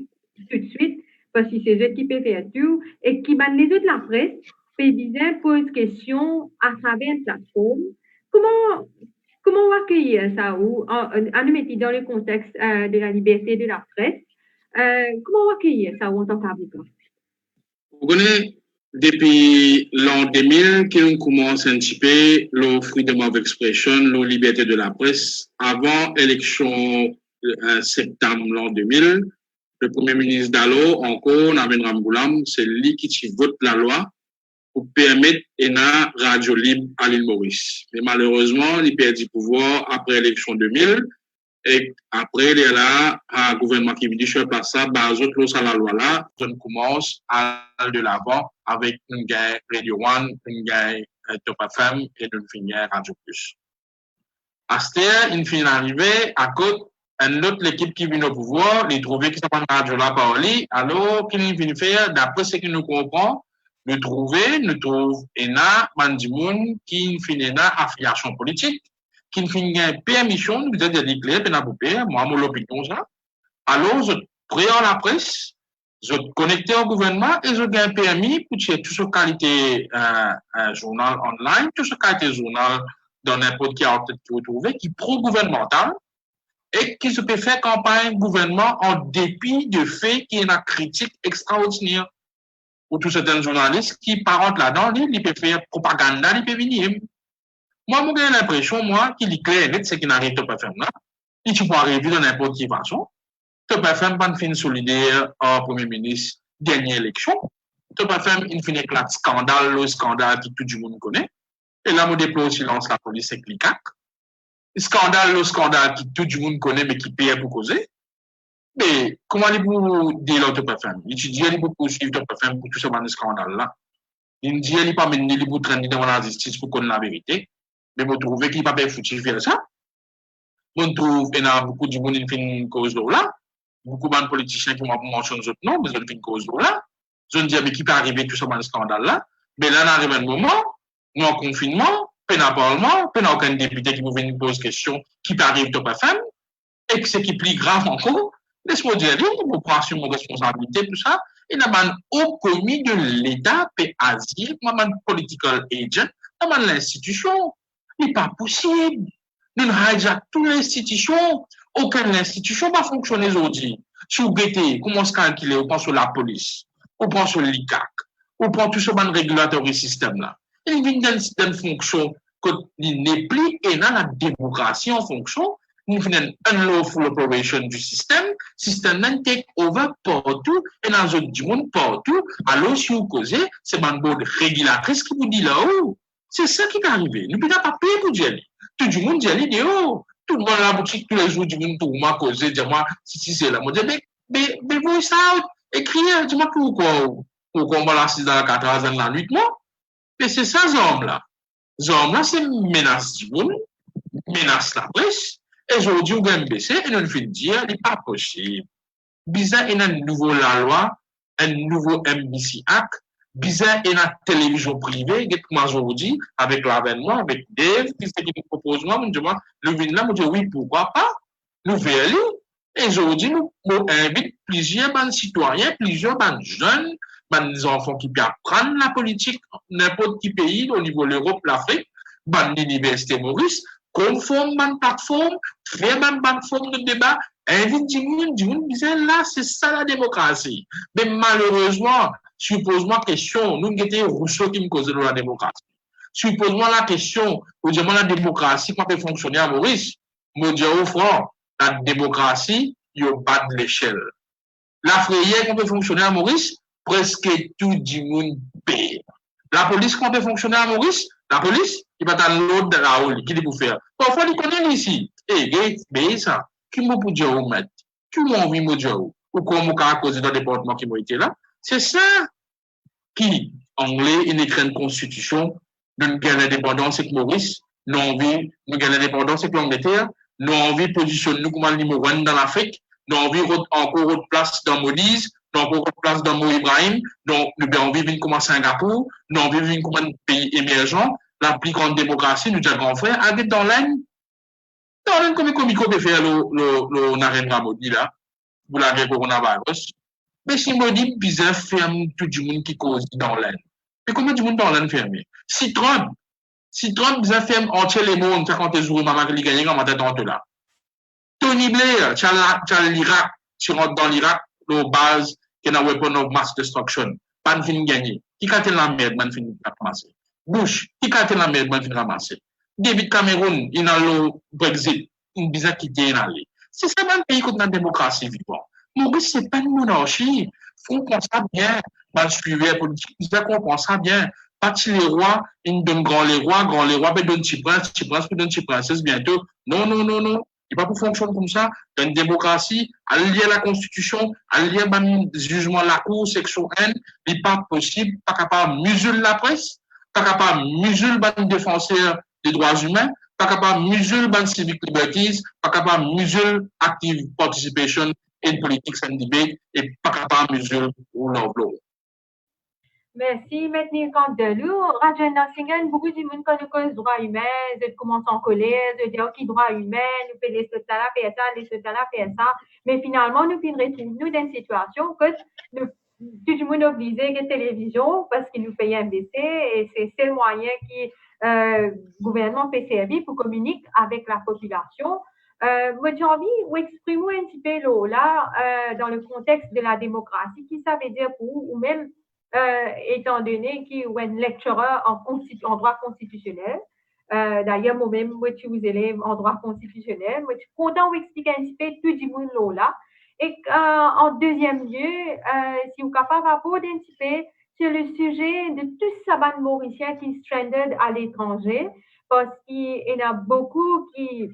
tout de suite, parce que c'est eux qui peuvent faire tout, et qui, les autres de la presse, posent question à travers une plateforme. Comment on va accueillir ça, ou en nous mettant dans le contexte de la liberté de la presse, comment on va accueillir ça en tant qu'avocat? Vous connaissez, depuis l'an 2000, qu'on commence un petit peu le freedom of expression, la liberté de la presse, avant l'élection septembre l'an 2000, le premier ministre Dalo, encore, Navin Ramboulam, c'est lui qui vote la loi pour permettre une radio libre à l'île Maurice. Mais malheureusement, il perd du pouvoir après l'élection 2000. Et après, il y a là un gouvernement qui me dit, je ne fais pas ça, bah, autres, la loi là, on commence à aller de l'avant avec une guerre Radio One, une guerre Top FM et une guerre Radio Plus. À ce temps, il finit d'arriver à côté. Une autre équipe qui vient au pouvoir, il trouvait que ça pas radio là par lui, alors qu'il vient faire, d'après ce qu'il nous comprend, nous trouve ENA, Mandimoun, qui finit une affiliation politique, qui finit une permission, nous avons dit clair, moi, mon opinion, ça. Alors, je préviens la presse, je connecte au gouvernement et je gagne permis pour tuer toute cette qualité journal online, toute cette qualité journal dans n'importe quel autre qui vous trouvez, qui est pro-gouvernemental, et qui se peut faire campagne gouvernement en dépit de fait qu'il y a une critique extraordinaire. Pour tous certains journalistes qui partent là-dedans, ils peuvent faire propagande, ils peuvent venir. Moi, j'ai l'impression, qu'il est clair, c'est qu'il n'arrive pas à faire là. Et tu peux arriver dans n'importe quelle façon. Tu peux faire une fin solidaire au Premier ministre, dernière élection. Top FM, il finit avec le scandale qui tout le monde connaît. Et là, on déploie au silence la police et clicac. Le scandale qui tout le monde connaît, mais qui paye pour causer. Mais comment allez-vous dire Top FM? Il dit, il faut poursuivre Top FM pour tout ce scandale-là. Il dit, il n'est pas mené, il faut traîner devant la justice pour connaître la vérité. Mais vous trouvez qu'il n'est pas foutu faire ça? On trouve qu'il y a beaucoup de monde qui fait une cause là. Beaucoup de politiciens qui ont mentionné d'autres noms, mais ils ont fait une cause là. Je ne dis mais qui peut arriver tout ce scandale là. Mais là, on arrive à un moment, nous en confinement, pas dans le Parlement, pas aucun député qui peut venir nous poser question qui peut arriver Top FM. Et que ce qui est plus grave encore, laisse-moi dire, pour prendre sur mon responsabilité, tout ça, il y a un haut commis de l'État, asile, un political agent, l'institution. Il n'est pas possible. Nous hijack toute l'institution. Aucune institution va fonctionner aujourd'hui. Si vous mettez, comment se calculer, on pense sur la police, on pense sur l'ICAC, on prend tout ce ban régulateur et système là. Il vient d'une fonction que n'est plus et dans la démocratie en fonction, nous venons unlawful operation du système nan take over partout et dans le du monde partout. Alors si vous causez, c'est une bonne régulatrice qui vous dit là-haut. C'est ça qui est arrivé. Nous ne pouvons pas payer pour dire. Tout le monde dit, tout le monde à la boutique, tous les jours, du monde, tout le monde cause, dis-moi, si c'est là. Moi, je dis, mais vous, ça, écrire, dis-moi pourquoi on va l'assister dans la 4 heures dans la nuit, moi. Mais c'est ça, ces hommes-là. Ces hommes-là, c'est menace du monde, menace la presse. Et aujourd'hui, on va baisser et nous finissons de dire, il n'est pas possible. Bizarre, il y a un nouveau la loi, un nouveau MBC Act. Bizarre, il y a une télévision privée, moi aujourd'hui, avec l'avènement, avec Dave, qui c'est qui me propose, moi, le vin là, moi, je dis oui, pourquoi pas? Nous verrons. Et aujourd'hui, nous invitons plusieurs citoyens, plusieurs jeunes, des enfants qui peuvent apprendre la politique, n'importe quel pays, au niveau de l'Europe, l'Afrique, l'Université Maurice, conforme une plateforme, faire une plateforme de débat, invite du monde, bizarre, là, c'est ça la démocratie. Mais malheureusement, suppose-moi question, nous avons Rousseau qui me cause de la démocratie. Suppose-moi la question, vous dites la démocratie, comment peut fonctionner à Maurice? Moi, je dis au front, la démocratie, il y a bas de l'échelle. La frayère, comment peut fonctionner à Maurice? Presque tout le monde paye. La police, comment peut fonctionner à Maurice? La police, il va dans l'autre de la hall, qui dit pour faire? Parfois, il connaît ici. Eh, ça, qui m'a pour dire au maître? Qui m'a envie de dire ou comment m'a causé dans le département qui m'a été là? C'est ça qui, anglais, il écrit une constitution, nous gagnons l'indépendance avec Maurice, nous envie, nous gagnons l'indépendance avec l'Angleterre, nous envie de positionner nous comme le numéro 1 dans l'Afrique, nous envie encore autre place dans Moïse, nous encore autre place dans Mo Ibrahim, nous avons envie de venir comme Singapour, nous envie de venir comme un pays émergent, la plus grande démocratie, nous disons grand frère, avec dans l'Inde, comme il peut faire le Narendra Modi là, pour la guerre coronavirus. Mais si on dit bizarre ferme tout le monde qui cause dans l'Inde. Mais combien de monde dans l'Inde fermé? Si Trump bizarre ferme entier les mondes, ça compte jouer maman qui gagne en tête dans là. Tony Blair, tu as l'Irak, tu rentres dans l'Irak, la base qui est un weapon of mass destruction. Pas de fin gagné. Qui a la merde, man fin ramasser. Bush, qui a la merde, man fin ramasser. David Cameron, il a le Brexit, une bizarre qui est allé. C'est ça, un pays contre la démocratie vivant. Maurice, c'est pas une monarchie. Faut qu'on pense ça bien. Mal suivi la politique, il faut qu'on pense ça bien. Parti les rois, ils donnent grand les rois, ben donne petit prince, puis donne petit princesse bientôt. Non. Il n'y a pas pour fonctionner comme ça. Dans une démocratie, à lier la constitution, à lier le jugement de la cour, section N, il n'est pas possible, pas capable de museler la presse, pas capable de museler les défenseurs des droits humains, pas capable de museler les civic liberties, pas capable de museler active participation in politics and debate, et pas capable de mesurer rule of law. Merci, maintenir compte de nous. Radio Nassingen, beaucoup de monde quand nous cause droits humains, de commencer en colère, de dire qui droits humains, nous faisons les choses là, faire ça, les choses là, faire ça. Mais finalement, nous finissons nous dans une situation que nous, tout le monde est obligé de la télévision parce qu'il nous paye un BC et c'est le moyen qui gouvernement peut servir pour communiquer avec la population. Moi, j'ai envie d'exprimer un petit peu là, dans le contexte de la démocratie, qui ça veut dire pour vous, ou même étant donné qu'il y a un lecturer en droit constitutionnel. D'ailleurs, moi-même, moi, je suis élève en droit constitutionnel. Moi, je suis content de vous expliquer un petit peu tout du monde là. Et en deuxième lieu, si vous êtes capable d'apporter un petit peu sur le sujet de tous ces Mauriciens qui stranded à l'étranger, parce qu'il y en a beaucoup qui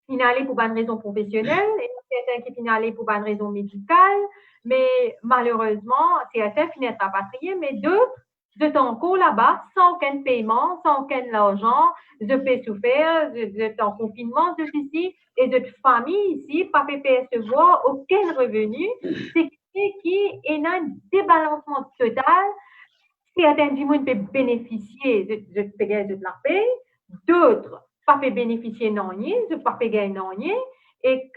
finalé pour une raison professionnelle et certains qui finalé pour une raison médicale, mais malheureusement, certains finissent rapatriés, mais d'autres, de ton cours là-bas, sans aucun paiement, sans aucun argent, je peux souffrir, de en confinement, de ici, et de famille ici, pas peut percevoir aucun revenu, c'est qui est un débalancement total. Certains du monde peuvent bénéficier de la paix, d'autres pas peuvent bénéficier non rien, de pas payer non rien, et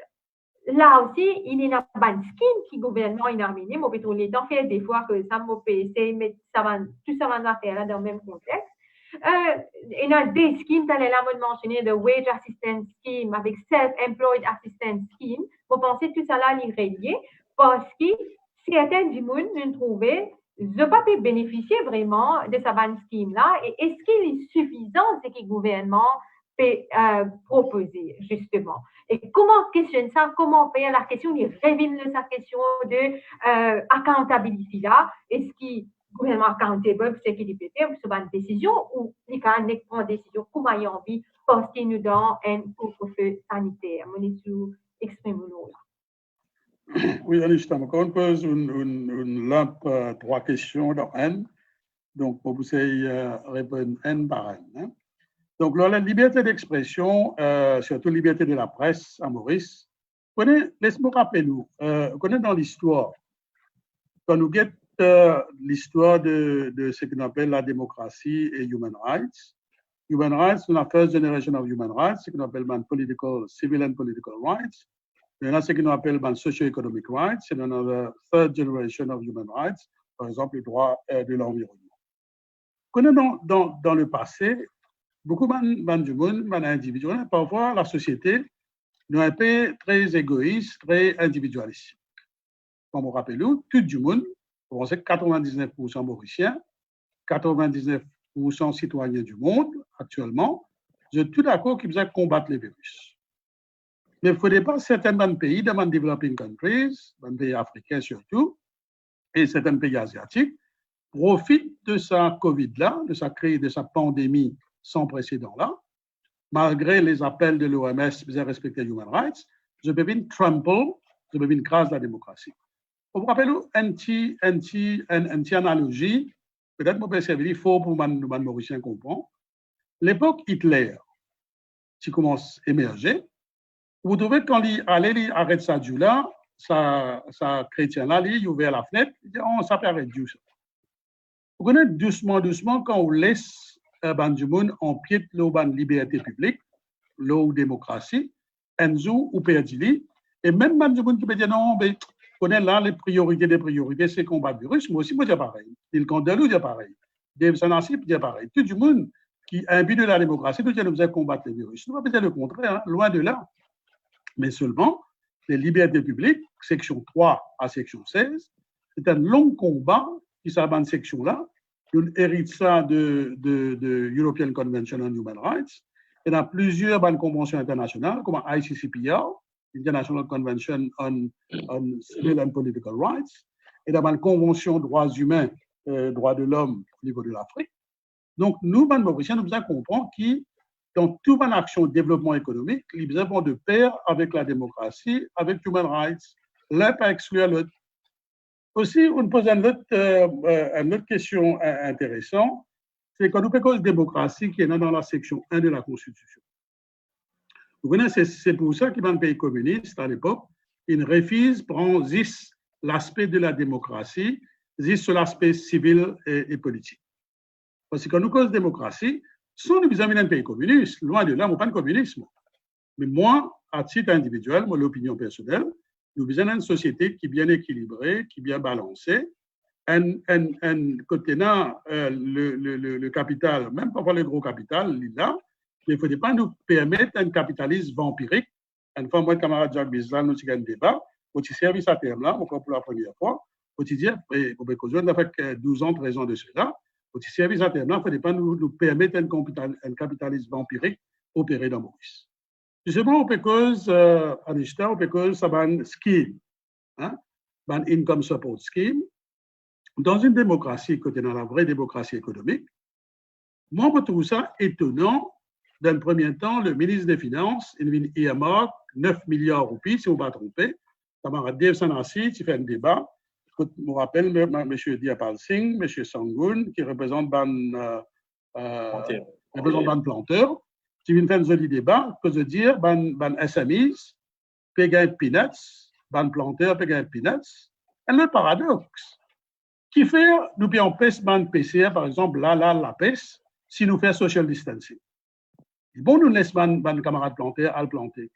là aussi, il y a une scheme qui gouvernement in Arménie, moi, peut les temps faire des fois que ça m'a essayer mettre tout ça va faire là dans le même contexte. Il y a des schemes, tu allais là me mentionner, the wage assistance scheme avec self-employed assistance scheme. Vous pensez tout ça là, il relié parce que certains du monde ne trouvaient je pas pu bénéficier vraiment de cette scheme-là. Et est-ce qu'il est suffisant ce que le gouvernement peut proposer, justement? Et comment questionner ça? Comment faire la question de revenir sa question de accountability là? Est-ce que le gouvernement accountable, c'est qu'il peut faire sur une décision ou il prend une décision comme il a envie parce qu'il nous donne un couvre-feu sanitaire? On est sous extrêmement là. Oui, Anishta, on pose une lampe, trois questions dans N. Donc, pour vous répondre N par N. Hein. Donc, la liberté d'expression, surtout la liberté de la presse à Maurice, laisse-moi rappeler, nous connaissez dans l'histoire, quand nous guettons l'histoire de ce qu'on appelle la démocratie et human rights. Human rights, c'est la first generation of human rights, ce qu'on appelle civil and political rights. Il y en a ce qu'on appelle socio-economic rights, c'est la third generation of human rights, par exemple, le droit de l'environnement. Dans le passé, beaucoup de monde, d'individus, parfois la société nous un peu très égoïste, très individualiste. Comme on rappelle, tout le monde, on sait 99% mauriciens, 99% citoyens du monde actuellement, je suis tout d'accord qu'ils besoin combattre les virus. Mais il ne faudrait pas certains pays, dans les developing countries, dans les pays africains surtout, et certains pays asiatiques, profitent de sa COVID-là, de sa pandémie sans précédent-là, malgré les appels de l'OMS de respecter les human rights, je peux bien trample, je peux bien craser la démocratie. On vous rappelle une analogie, peut-être que je peux faux pour les Mauriciens comprendre. L'époque Hitler, qui commence à émerger, vous trouvez quand il allait arrêter ça du là, sa chrétien-là, il ouvert la fenêtre, il dit, oh, ça peut arrêter Dieu. Vous connaissez doucement, quand on laisse du monde empiète la liberté publique, la démocratie, Enzo ou Perdili, et même du monde qui peut dire, non, mais on est là, les priorités, c'est combattre le virus, moi aussi, moi, je dis pareil. Il Candelou dit pareil. Dave Sanassi dit pareil. Tout le monde qui imbu de la démocratie, tout le monde veut combattre le virus. On va peut-être le contraire, hein, loin de là. Mais seulement, les libertés publiques, section 3 à section 16, c'est un long combat qui s'abat dans cette section-là. On hérite ça de European Convention on Human Rights. Il y a plusieurs conventions internationales, comme ICCPR, International Convention on Civil and Political Rights. Il y a une convention droits humains, droits de l'homme au niveau de l'Afrique. Donc, nous, Mauriciens, nous devons comprendre que dans toute une action de développement économique, ils ont de pair avec la démocratie, avec human rights, l'un pas exclure l'autre. Aussi, on pose une autre question intéressante, c'est quand on parle de démocratie qui est dans la section 1 de la Constitution. Vous connaissez, c'est pour ça que dans le pays communiste, à l'époque, ils refusent prendre l'aspect de la démocratie, sur l'aspect civil et politique. Parce que quand nous cause démocratie, sans nous examiner un pays communiste, loin de là, moi, pas de communisme. Mais moi, à titre individuel, moi, l'opinion personnelle, nous besoin d'une société qui est bien équilibrée, qui est bien balancée. Un côté là, le capital, même parfois le gros capital, il est là, mais il ne faudrait pas nous permettre un capitalisme vampirique. Une fois, moi, le camarade Jacques Bizal, nous avons un débat, au service à terme là, encore pour la première fois, au dire, pour cause, on a fait 12 ans, 13 ans de cela. Au service à terme, il ne faudrait pas nous permettre un capitalisme vampirique opérer dans Maurice. Justement, on peut cause, Anishta, on peut cause ça va un scheme, hein, un income support scheme, dans une démocratie, côté dans la vraie démocratie économique, moi, je trouve ça étonnant. Dans le premier temps, le ministre des Finances, il earmark 9 milliards de roupies, si on ne va pas tromper. Camarade Dave Sanassi, tu fais un débat. Je me rappelle M. Diapal Singh, M. Sangoon, qui représente Ban Planteur, qui vient faire un joli débat, que de dire Ban SMEs, paye peanuts, Ban Planteur, paye peanuts. Et le paradoxe, qui fait, nous payons Ban PCR, par exemple, la peste, si nous faisons social distancing. Bon, nous laissons ban camarade planter, à le planter.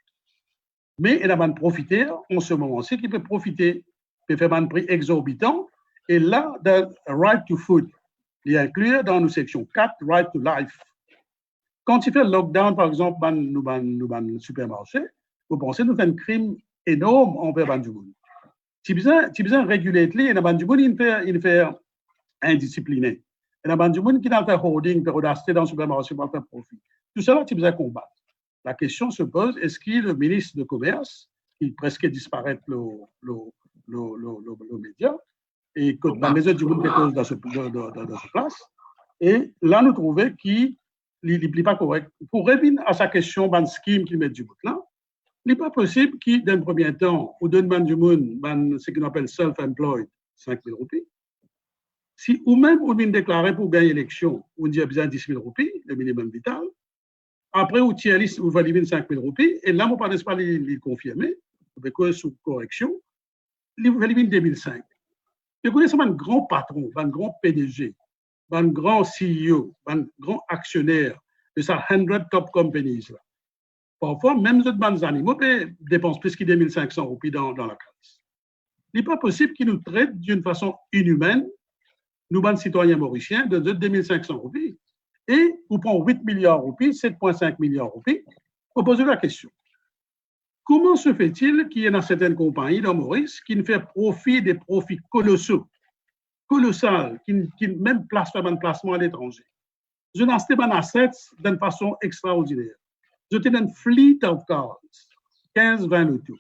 Mais il a ban profiter en ce moment-ci qui peut profiter, peut faire un prix exorbitant. Et là, the right to food, il y a inclus dans nos sections 4, right to life. Quand il fait le lockdown, par exemple, ban supermarché, vous pensez nous fait un crime énorme envers ban du monde. Si besoin réguler les, et ban du monde, il fait indiscipliné. Et ban du monde qui a fait hoarding, peut acheter dans le supermarché pour faire profit. Tout ça, tu besoin combattre. La question se pose, est-ce que le ministre de Commerce, qui presque disparaît le média, et que dans les autres du monde qui dans ce place, et là, nous trouvons qu'il n'est pas correct. Pour revenir à sa question, ban scheme qu'il met du bout là, il n'est pas possible qu'il, dans le premier temps, ou donne ban du monde, ce qu'on appelle self-employed, 5 000 roupies. Si ou même on vient déclarer pour gagner l'élection, on dit besoin de 10 000 roupies, le minimum vital. Après, vous tirez liste, vous validez 5 000 roupies, et là, vous ne pouvez pas les confirmer, avec sous correction, vous validez 2005. Vous connaissez un grand patron, un grand PDG, un grand CEO, un grand actionnaire de sa 100 top companies. Là. Parfois, même les autres animaux dépensent plus que 2500 roupies dans la classe. Il n'est pas possible qu'ils nous traitent d'une façon inhumaine, nous, les citoyens mauriciens, de 2500 roupies. Et vous prenez 8 milliards de roupies, 7,5 milliards de roupies, vous posez la question. Comment se fait-il qu'il y ait dans certaines compagnies dans Maurice qui ne fait profit des profits colossaux, qui même place un placement à l'étranger? Je n'ai pas d'assets d'une façon extraordinaire. Je tenais une fleet of cars, 15-20 le tout.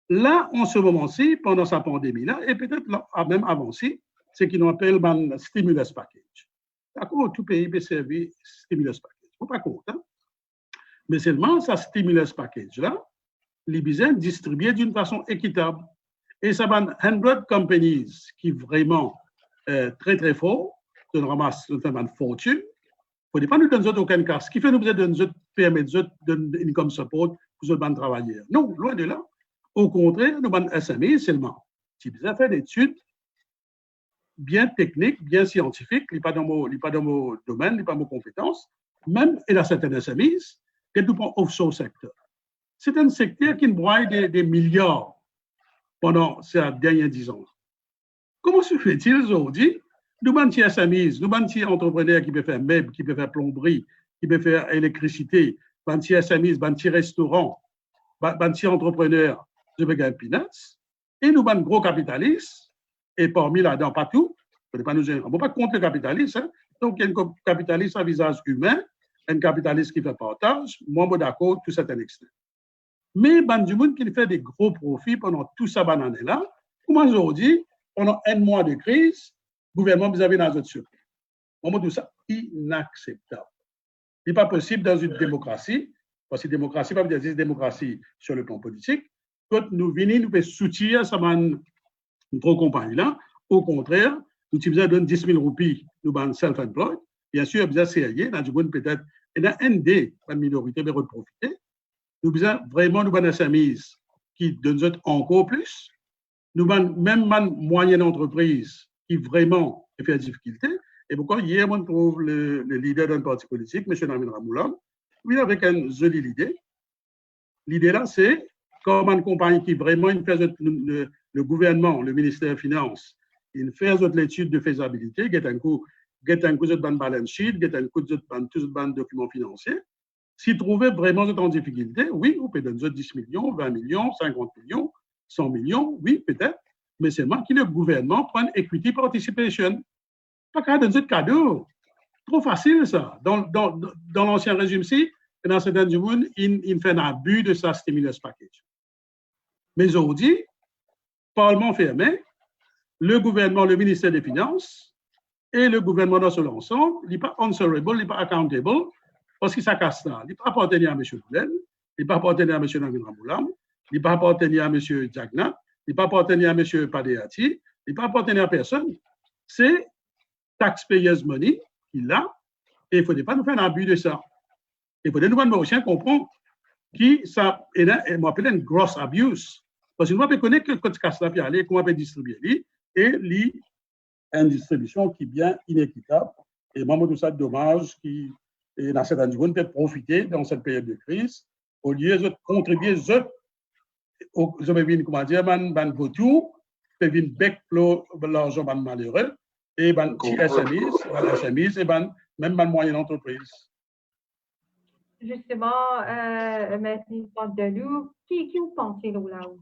Là, en ce moment-ci, pendant sa pandémie-là, et peut-être même avancé, c'est ce qu'on appelle un stimulus package. D'accord, tout pays peut servir stimulus package. Il ne faut pas compte. Hein? Mais seulement, ça stimulus package-là, les besoins distribués d'une façon équitable. Et ça va 100 companies qui vraiment très, très fort, de ramasse une fortune. Il ne faut pas nous donner aucun cas. Ce qui fait nous besoin de nous permettre de income support pour les bonnes travailleurs. Non, loin de là. Au contraire, nous avons SME seulement. Si vous avez fait des études bien techniques, bien scientifiques, il n'est pas dans mon domaine, il n'est pas dans mes compétences, même il y a certaines SMEs qui nous prennent offshore secteur. C'est un secteur qui nous broie des milliards pendant ces derniers 10 ans. Comment se fait-il aujourd'hui? Nous avons des SMEs, nous avons des entrepreneurs qui peuvent faire meubles, qui peuvent faire plomberie, qui peuvent faire électricité, nous avons des SMEs, nous avons des restaurants, nous avons des entrepreneurs de Vegan Peanuts, et nous avons des gros capitalistes. Et parmi là-dedans, pas tout, on ne peut pas contre le capitaliste. Hein? Donc, il y a un capitaliste à visage humain, un capitaliste qui fait partage. Moi, je suis d'accord, tout ça est un extrême. Mais il y a du monde qui fait des gros profits pendant tout ça année-là. Comment aujourd'hui, pendant un mois de crise, le gouvernement vous avez dans notre surprise. Moi, tout ça, inacceptable. Il n'est pas possible dans une démocratie, parce que démocratie, pas dire démocratie sur le plan politique, quand nous venons, nous pouvons soutenir ça une trop compagnie là. Au contraire, nous avons besoin de 10 000 roupies, nous avons self-employed. Bien sûr, nous avons CIE, nous avons peut-être, et dans ND, une minorité, mais profiter. Nous avons vraiment, nous avons SMEs qui donnent encore plus. Nous avons même une moyenne entreprise qui vraiment fait des difficultés. Et pourquoi hier, on trouve le leader d'un parti politique, M. Namin Ramoulam, oui, avec une jolie idée. L'idée là, c'est comme une compagnie qui vraiment fait le gouvernement, le ministère des Finances, il fait l'étude de faisabilité, il un coup de balance sheet, il un coup de documents financiers. S'il trouvait vraiment en difficulté, oui, on peut donner 10 millions, 20 millions, 50 millions, 100 millions, oui, peut-être, mais c'est moi qui le gouvernement prend equity participation. Pas qu'à donner de cadeaux. Trop facile, ça. Dans l'ancien régime-ci, dans certains du monde, il fait un abus de sa stimulus package. Mais aujourd'hui, Parlement fermé, le gouvernement, le ministère des Finances et le gouvernement dans son ensemble, il n'est pas answerable, il n'est pas accountable, parce qu'il s'accasse là. Il n'est pas appartenu à M. Boulen, il n'est pas appartenu à M. Navin Ramoulam, il n'est pas appartenu à M. Diagna, il n'est pas appartenu à M. Padeati, il n'est pas appartenu à personne. C'est taxpayers' money qu'il a, et il ne faudrait pas nous faire un abus de ça. Il faudrait nous voir Mauriciens comprendre que ça est un gross abuse. Parce que nous connaissons que quand casse la pierre, comment on peut distribuer, et une distribution qui est bien inéquitable. Et moi, tout ça, dommage, qui, dans certains niveaux, peut profiter dans cette période de crise, au lieu de contribuer, comment dire, ban votou, peut venir bec l'argent ban malheureux, et ban SMIs, et même ban moyenne entreprise. Justement, merci Delou. Qui vous pensez là-haut?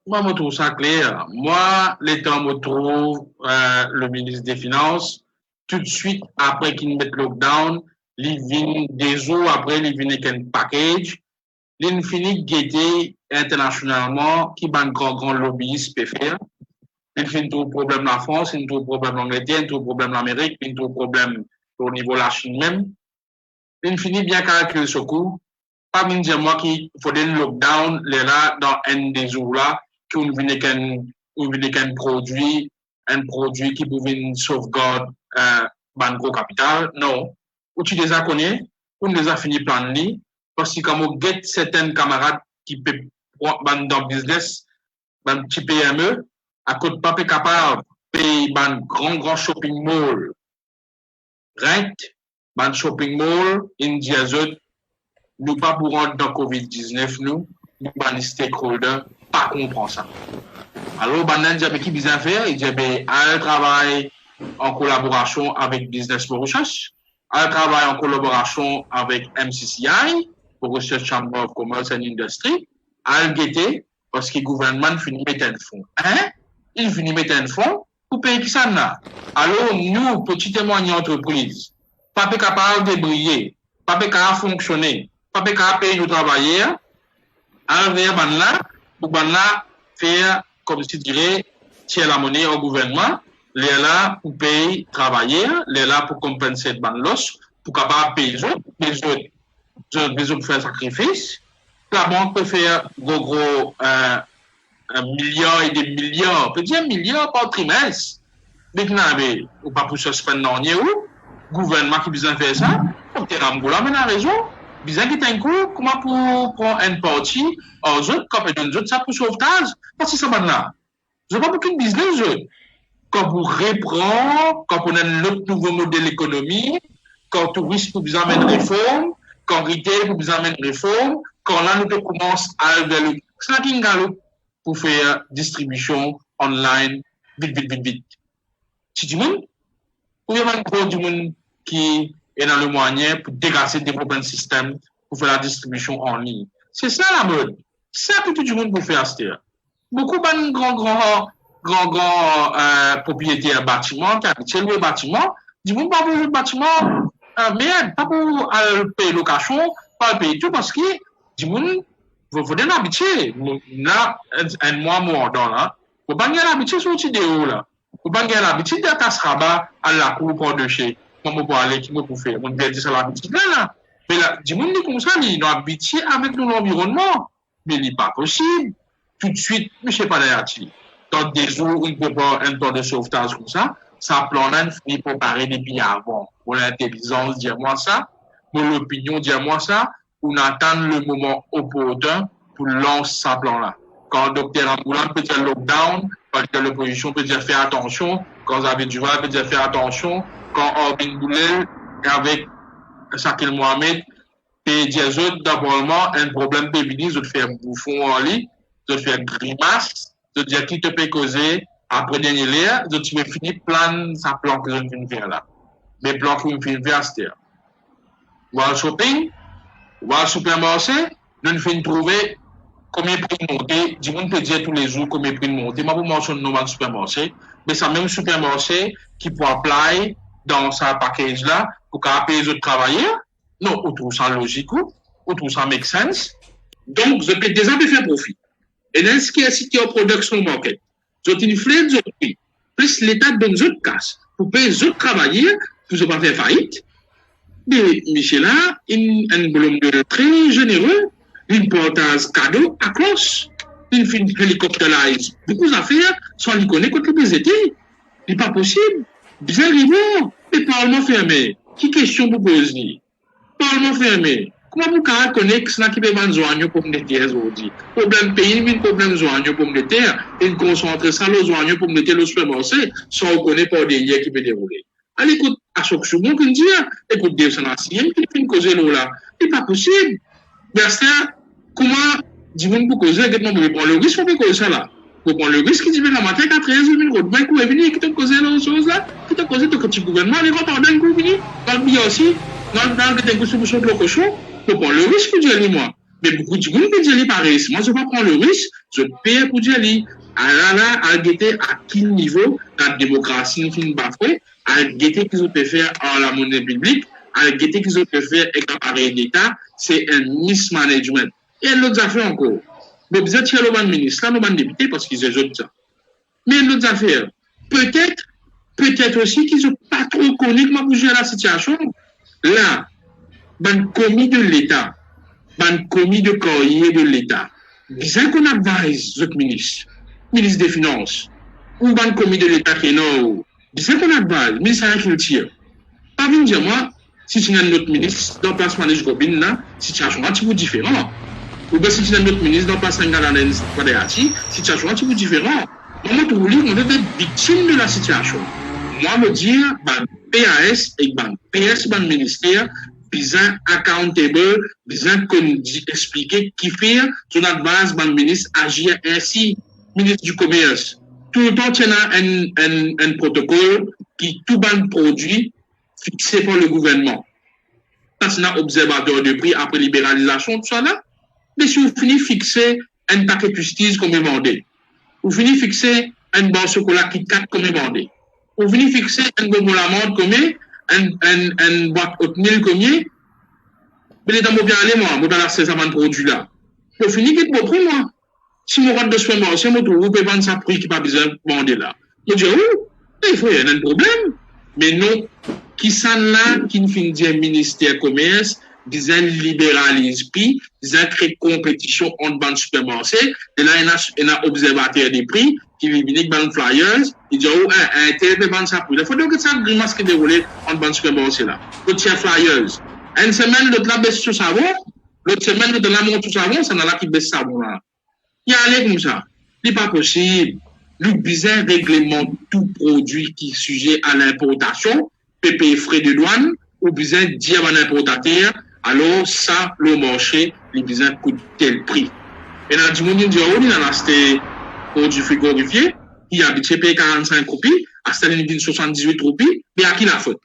Moi, je trouve ça clair. Moi, l'État me trouve le ministre des Finances, tout de suite après qu'il mette le lockdown, il vient des jours après, il vient avec un package, il finit guetter internationalement qui ban grand lobbyiste peut faire. Il finit tout problème la France, il trouve problème l'Angleterre, il trouve problème l'Amérique, il trouve problème au niveau de la Chine même. Il finit bien calculer ce coup. Pas me dire moi qu'il faut un lockdown, là, dans un des jours là, qu'on vient qu'un produit qui pouvait sauvegarder, banco capital. Non. Ou tu les as connus, ou on les a fini plan de parce que comme on get certains camarades qui peuvent, dans le business, dans petit PME, à côté pas capable de payer dans grand shopping mall, rent, dans shopping mall, India, nous pas pour rentrer dans COVID-19, nous, les stakeholders, pas comprendre ça. Alors, Banan dit, qui besoin faire? Il dit, elle travaille en collaboration avec Business for Research, elle travaille en collaboration avec MCCI, pour Research Chamber of Commerce and Industry, elle guette, parce que le gouvernement finit mettre un fonds. Il finit mettre un fonds pour payer qui ça là. Alors, nous, petite et moyenne entreprise, pas capable de briller, pas capable de fonctionner, pas capable de payer nos travailleurs, elle vient là, pour là, faire, comme je dirais, tirer la monnaie au gouvernement, les là pour payer travailleurs, les là pour compenser ban loss, pour capable payer les autres faire sacrifice. La banque peut faire gros milliards et des milliards, peut-être milliards par trimestre. Mais ou pas pour suspendre non où gouvernement qui besoin faire ça, on te ramboula mais la raison. Bizarre qui un coup, comment pour prendre une partie aux autres, comme et d'autres, ça pour sauvetage, parce que ça va là. Je vois pas beaucoup de business, quand vous reprend, quand on a un autre nouveau modèle d'économie, quand tourisme pour vous amener une réforme, quand retail pour vous amener une réforme, quand là, nous commençons à évaluer. C'est là qu'il y a pour faire distribution online, vite. Si du monde, ou il y a un gros du monde qui est dans le moyen pour dégrader, développer un système pour faire la distribution en ligne. C'est ça la mode. C'est ça que tout le monde peut faire, c'est-à-dire. Beaucoup de grands propriétaires bâtiments qui habitent le bâtiment, du monde pas pour le bâtiment, merde, pas pour payer location, pas payer tout parce que du monde, vous faut habituer. Là, un mois mordant là, vous pas gagner l'habitude sur cette vidéo là. Vous pas gagner l'habitude de tasser rabat à la cour pour de chez. Comment pour aller, qui me pour faire. On peut dire ça l'habitude là. Mais là, du monde comme ça, ils sont habitués avec l'environnement. Mais il n'est pas possible. Tout de suite, je ne sais pas d'ailleurs, dans des jours où il peut pas un temps de sauvetage comme ça, ça plan là, il faut préparer depuis avant. Pour l'intelligence, dire-moi ça. Pour l'opinion, dire-moi ça. On attend le moment opportun pour lancer ça plan là. Quand le docteur Amboulan peut dire lockdown, quand l'opposition peut dire faire attention, quand David Duval peut dire faire attention, quand Orbin Boulel, avec Sakil Mohamed, et dire d'abord un problème de ministre, de faire bouffon en lit, de faire grimace, de dire qui te peut causer après dernier l'air, de tu veux finir plan, ça plan que je ne finis faire là. Mais plan que je ne finis faire, c'est ou à shopping, ou à supermarché, nous finis trouver combien de prix monter, du monde peut dire tous les jours combien de prix monter, moi pour mentionner le nom de supermarché, mais c'est même supermarché qui peut apply dans sa package là, pour payer les autres travailleurs. Non, on trouve ça logique, on trouve ça make sense. Donc, je peux déjà faire profit. Et dans ce qui est cité en production market, D'autres inflés, d'autres prix. Plus l'État donne d'autres casse. Pour payer d'autres travailleurs, pour ne pas faire faillite. Mais Michel a un volume de très généreux, une portage cadeau à cloche. Une fin hélicoptérize beaucoup d'affaires sans lui connaître contre les étés. Ce n'est pas possible. Bien rivant. Le Parlement fermé. Qui question vous posez? Parlement fermé. Comment vous connaissez que c'est qui peut vendre joigneux pour me dire aujourd'hui? Problème pays, mais problème joigneux pour me dire, et concentrer ça, le joigneux pour me dire, le supermarché, sans reconnaître pas des liens qui peut dérouler. Allez, écoute, à chaque chose, qu'on dit, écoute, Dieu, c'est l'ancien, qui fait une cause là. Ce n'est pas possible. Merci. Comment, dis-moi pour causer, que vous prendre le risque pour causer ça là? Vous prenez le risque qui dit, la matin, 13 minutes, ben, vous venez, qui t'a causé la chose là, qui t'a causé ton petit gouvernement, les gars, pardon, vous venez, dans le bien aussi, dans le consommation de cochon, vous prenez le risque pour dire, moi. Mais beaucoup de gens qui disent, pareil, moi, je ne vais pas prendre le risque, je paye pour dire, à guetter à quel niveau la démocratie n'est pas bafouée, à guetter qu'ils ont pu faire en la monnaie publique, à guetter qu'ils ont pu faire avec l'appareil d'État, c'est un mismanagement. Et l'autre affaire encore. Mais vous êtes le ban ministre, là, le ban député, parce qu'ils ajoutent ça. Mais l'autre affaire, peut-être aussi qu'ils n'ont pas trop connu comment bouger la situation. Là, ban commis de l'État, ban commis de courrier de l'État, disant qu'on advise votre ministre des Finances, ou ban commis de l'État qui est non, disant qu'on advise, ministre de l'Agriculture. Pas venir dire moi, si tu es notre ministre, dans le placement des Gobines, là, situation est un petit peu différente. Ou bien si tu es notre ministre, dans le placement de la situation est un petit peu différente. Moi, je voulais qu'on était victime de la situation. Moi, me dire, PAS et PS, ministère, bien accountable, bien expliquer qui fait, sur notre base, ministre agir ainsi, ministre du Commerce. Tout le temps, il y a un protocole qui tout ban produit fixé par le gouvernement. Parce qu'il y a un observateur de prix après libéralisation, tout ça là. Mais si vous finissez fixer un paquet de justice comme demandé, vous finissez fixer un bon chocolat qui 4 comme demandé, vous finissez fixer un bon l'amande comme un boîte oatmeal comme mais les dames vont bien aller moi dans la saison de produit là. Vous finissez que pour moi. Si mon rentre de supermarché, vous pouvez vendre ça prix qui pas besoin de demander là. Vous dites, il faut y a un problème. Mais non, qui s'en là, qui ne finit dire ministère commerce, disant libéralise prix, disant créer compétition entre les supermarchés, et là, il y a un observateur des prix, qui vient dans les flyers, il dit, un tel peut vendre ça prix. Il faut donc que ça grimace qui déroule entre les supermarchés là. L'autre, il y a flyers. Une semaine, l'autre là baisse sur savon, l'autre semaine, l'autre là monte sur savon, c'est là qui baisse savon là. Il y a allé comme ça. Ce n'est pas possible. Le bizarre règlement tout produit qui est sujet à l'importation, peut payer frais de douane, ou bizarre dire à l'importateur, alors ça, le marché, le bizarre coûte tel prix. Et dans le monde, il dit, on a acheté produit frigorifié, il a habitué payer 45 roupies, à Staline 78 roupies, mais à qui la faute?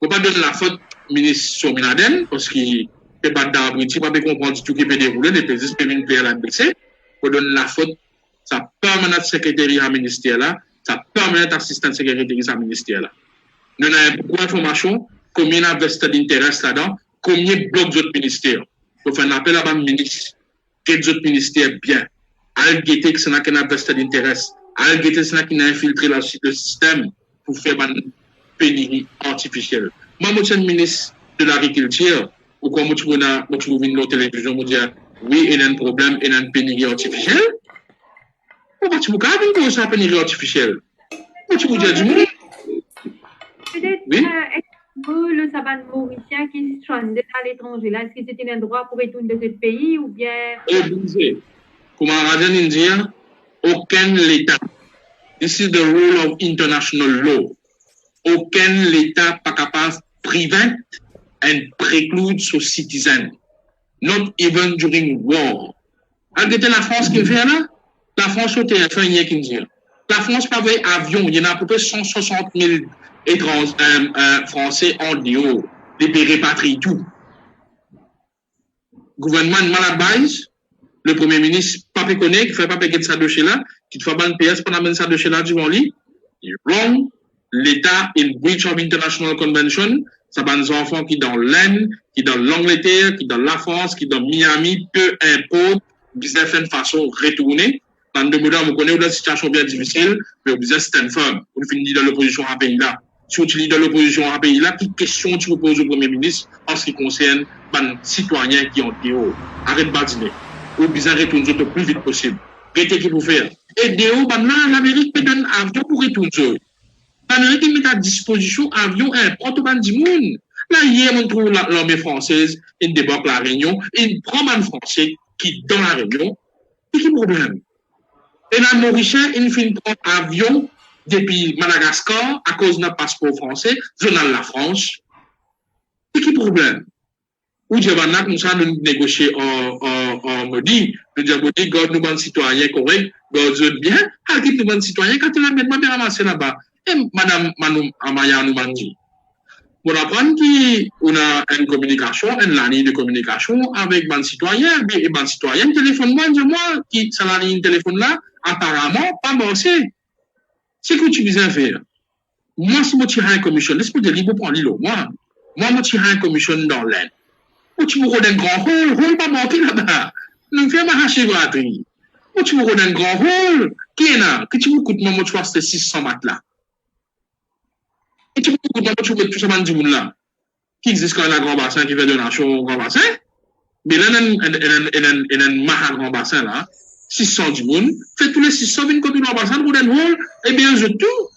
Il ne faut pas donner la faute au ministre Sominaden, parce qu'il ne peut pas comprendre du tout qui peut dérouler, les présidents peuvent venir à la BC, pour donner la faute, sa permanente secrétaire à ministère là, sa permanente assistante secrétaire à ministère là. Nous avons beaucoup d'informations, combien d'investisseurs d'intérêt là-dedans, combien de blocs d'autres ministères. Pour faire un appel à la ministre, quels autres ministères bien, à guetter que c'est là qu'il y a un investisseur d'intérêt, à guetter que c'est là qu'il a infiltré le système pour faire une pénurie artificielle. Moi, je suis ministre de l'Agriculture, ou quand je trouve une télévision, je dis oui, il y a un problème, il y a une pénurie artificielle. Pourquoi tu veux dire ça, pénurie artificielle? Pourquoi tu veux dire du monde? Peut-être, est-ce que le sabbat mauricien qui se stranded à l'étranger, là, est-ce que c'était un droit pour retourner de ce pays ou bien. Comme Rajan dit, aucun État. This is the rule of international law. Aucun État pas capable de prevent and preclude son citizen. Not even during war. Regardez la France qui fait là. La France au TF1, il y a qui dit. La France pas avec avion. Il y en a à peu près 160 000 Français en dehors. Les pays répatrient tout. Gouvernement Malabase, le Premier ministre, pas connaît, qui fait pas payer ça de chez là, qui te fait ban PS pour amener ça de chez là du lit. Il wrong. L'État in breach of international convention. Ça va des enfants qui dans l'Inde, qui dans l'Angleterre, qui dans la France, qui dans Miami, peu importe, business de façon retournée. Dans deux mots, on connaît une situation bien difficile, mais on disait c'est une femme. On finit dans l'opposition à pays là. Si tu lis dans l'opposition à pays là, quelle question tu poses au Premier ministre en ce qui concerne les citoyens qui ont été haut? Arrête de badiner. Ou bien retourner le plus vite possible. Qu'est-ce qu'il faut faire? Et là, l'Amérique me donne un avion pour retourner. L'Amérique met à disposition un avion importe ban du monde. Là, hier, on trouve l'armée française, il débarque la Réunion, il prend un Français qui dans la Réunion. C'est quel problème? Et là, Mauricien, il fait un avion depuis Madagascar à cause d'un passeport français, zonal la France. C'est quel problème? Ou Djabana, comme ça, nous négocier en modi, nous disons, garde nous, citoyens corrects, garde bien, quitte nous, citoyens, quand il a même ramassé là-bas. Et Madame Amaya nous dit, on apprend qu'on a une communication, une ligne de communication avec les citoyens, et les citoyens téléphone-moi, dis-moi, qui ça la ligne de téléphone là, apparemment, pas bossé. C'est ce que tu disais faire. Moi, si je tire un commission, laisse-moi de libre pour l'îlot. Moi, je tire un commission dans l'aine. Ou tu me rends un grand rôle pas manqué là-bas. Nous faisons ma hachivraterie. Ou tu me rends un grand rôle, qui est là, que tu me coûtes, moi, tu vois, c'est 600 bahts là. Et tu me coûtes, moi, tu mets tout ça dans le monde là. Qui existe quand il y a un grand bassin qui fait donation au grand bassin. Mais là, il y a un maha grand bassin là. 600 du monde. Fait tous les 600 viennent contre le grand bassin pour un rôle. Eh bien, je tout.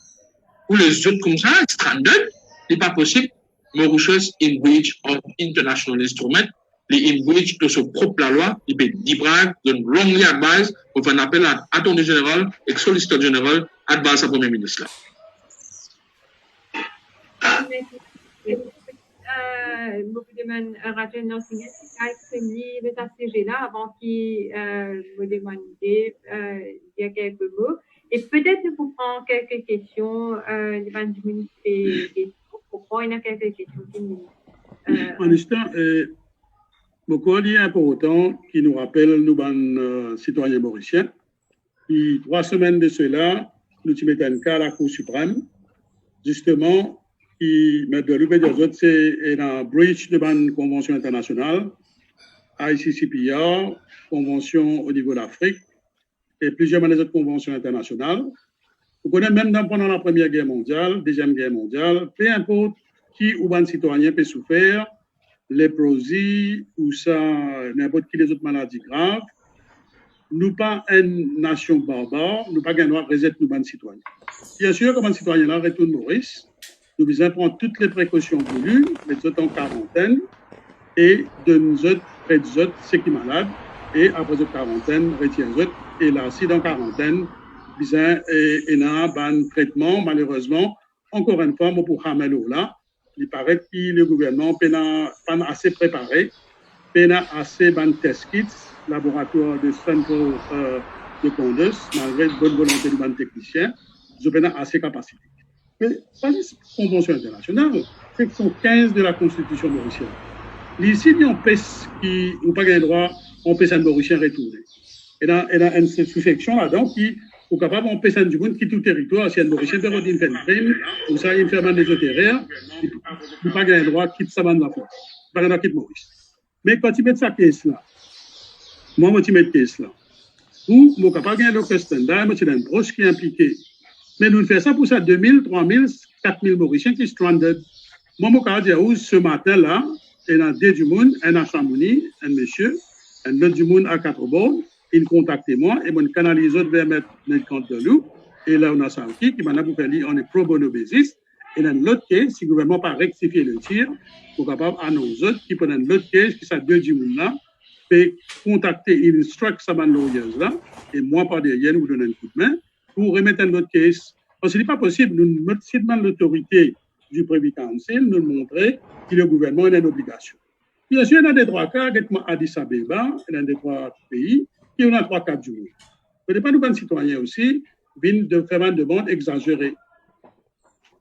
Ou les autres comme ça, stranded, c'est pas possible. Mauritius in breach of international instrument, les in breach de son propre loi, il peut dibrag, donne wrongly advise, on fait un appel à l'attorney général et solliciteur général, advise à Premier ministre. Beaucoup de monde rajoute dans ce qui a exprimé le TACG là avant qu'il me demande dire quelques mots. Et peut-être nous prendre quelques questions, les gens qui pourquoi il y a quelques questions qui nous. En instant, beaucoup il est important qui nous rappelle, nous, citoyens mauriciens, qui 3 semaines de cela, nous mettons un cas à la Cour suprême, justement, qui met de l'UP des autres, c'est un breach de la Convention internationale, ICCPR, Convention au niveau de l'Afrique, et plusieurs autres conventions internationales. Vous connaissez même pendant la Première Guerre mondiale, Deuxième Guerre mondiale, peu importe qui ou un citoyen peut souffrir, léprosie ou ça, n'importe qui des autres maladies graves, nous pas une nation barbare, nous pas un droit de reset nous ban citoyens. Bien sûr, comme un citoyen là retourne Maurice, nous devons prendre toutes les précautions voulues, mettre autres en quarantaine et de nous autres, près des autres, ceux qui sont malades, et après cette quarantaine, retient les autres, et là, si dans quarantaine, bien, et là, un traitement, malheureusement, encore une fois, pour Hamelo là, il paraît que le gouvernement n'a pas assez préparé, n'a assez de test kits, laboratoire de Central de Condos, malgré de bonne volonté du technicien, ils n'ont pas assez de capacité. Mais pas une convention internationale, section 15 de la Constitution mauricienne. Ici, il y a un pèse qui n'a pas le droit, on peut un mauricien retourner. Et dans une sous-section là-dedans qui est capable de pèse du monde qui tout territoire, si un mauricien peut redire une crime, ou ça, il fait mal des terrains, il n'a pas le droit de quitter sa bande d'affaires. Il n'a pas le droit de quitter Maurice. Mais quand tu mets sa caisse là, moi, tu mets caisse là, ou, moi, capable de gagner le standard, moi, tu as une broche qui est impliquée. Mais nous faisons ça pour ça 2000, 3000, 4000 Mauriciens qui sont stranded. Moi, je dis ce matin-là, il y a deux du monde, un à Chamonix, un monsieur, un autre du monde à Quatre-Bornes, il contacte moi et mon canalise vers mettre le compte de nous. Et là, on a ça qui m'a dit, on est pro bono basis. Et dans l'autre cas, si le gouvernement n'a pas rectifié le tir, pour capable à nos autres qui prennent l'autre cas, qui sont deux du monde là, peut contacter, il instruct ça lawyers là, et moi, par derrière, nous donner un coup de main pour remettre un autre case. Parce que ce n'est pas possible, nous demandons l'autorité du Privy Council, nous montrer que le gouvernement a une obligation. Bien sûr, il y a des droits cas, avec Addis Abeba, il y a des droits pays, qui ont 3-4 jours. Ce n'est pas nous, citoyens aussi, viennent de faire une demande exagérée.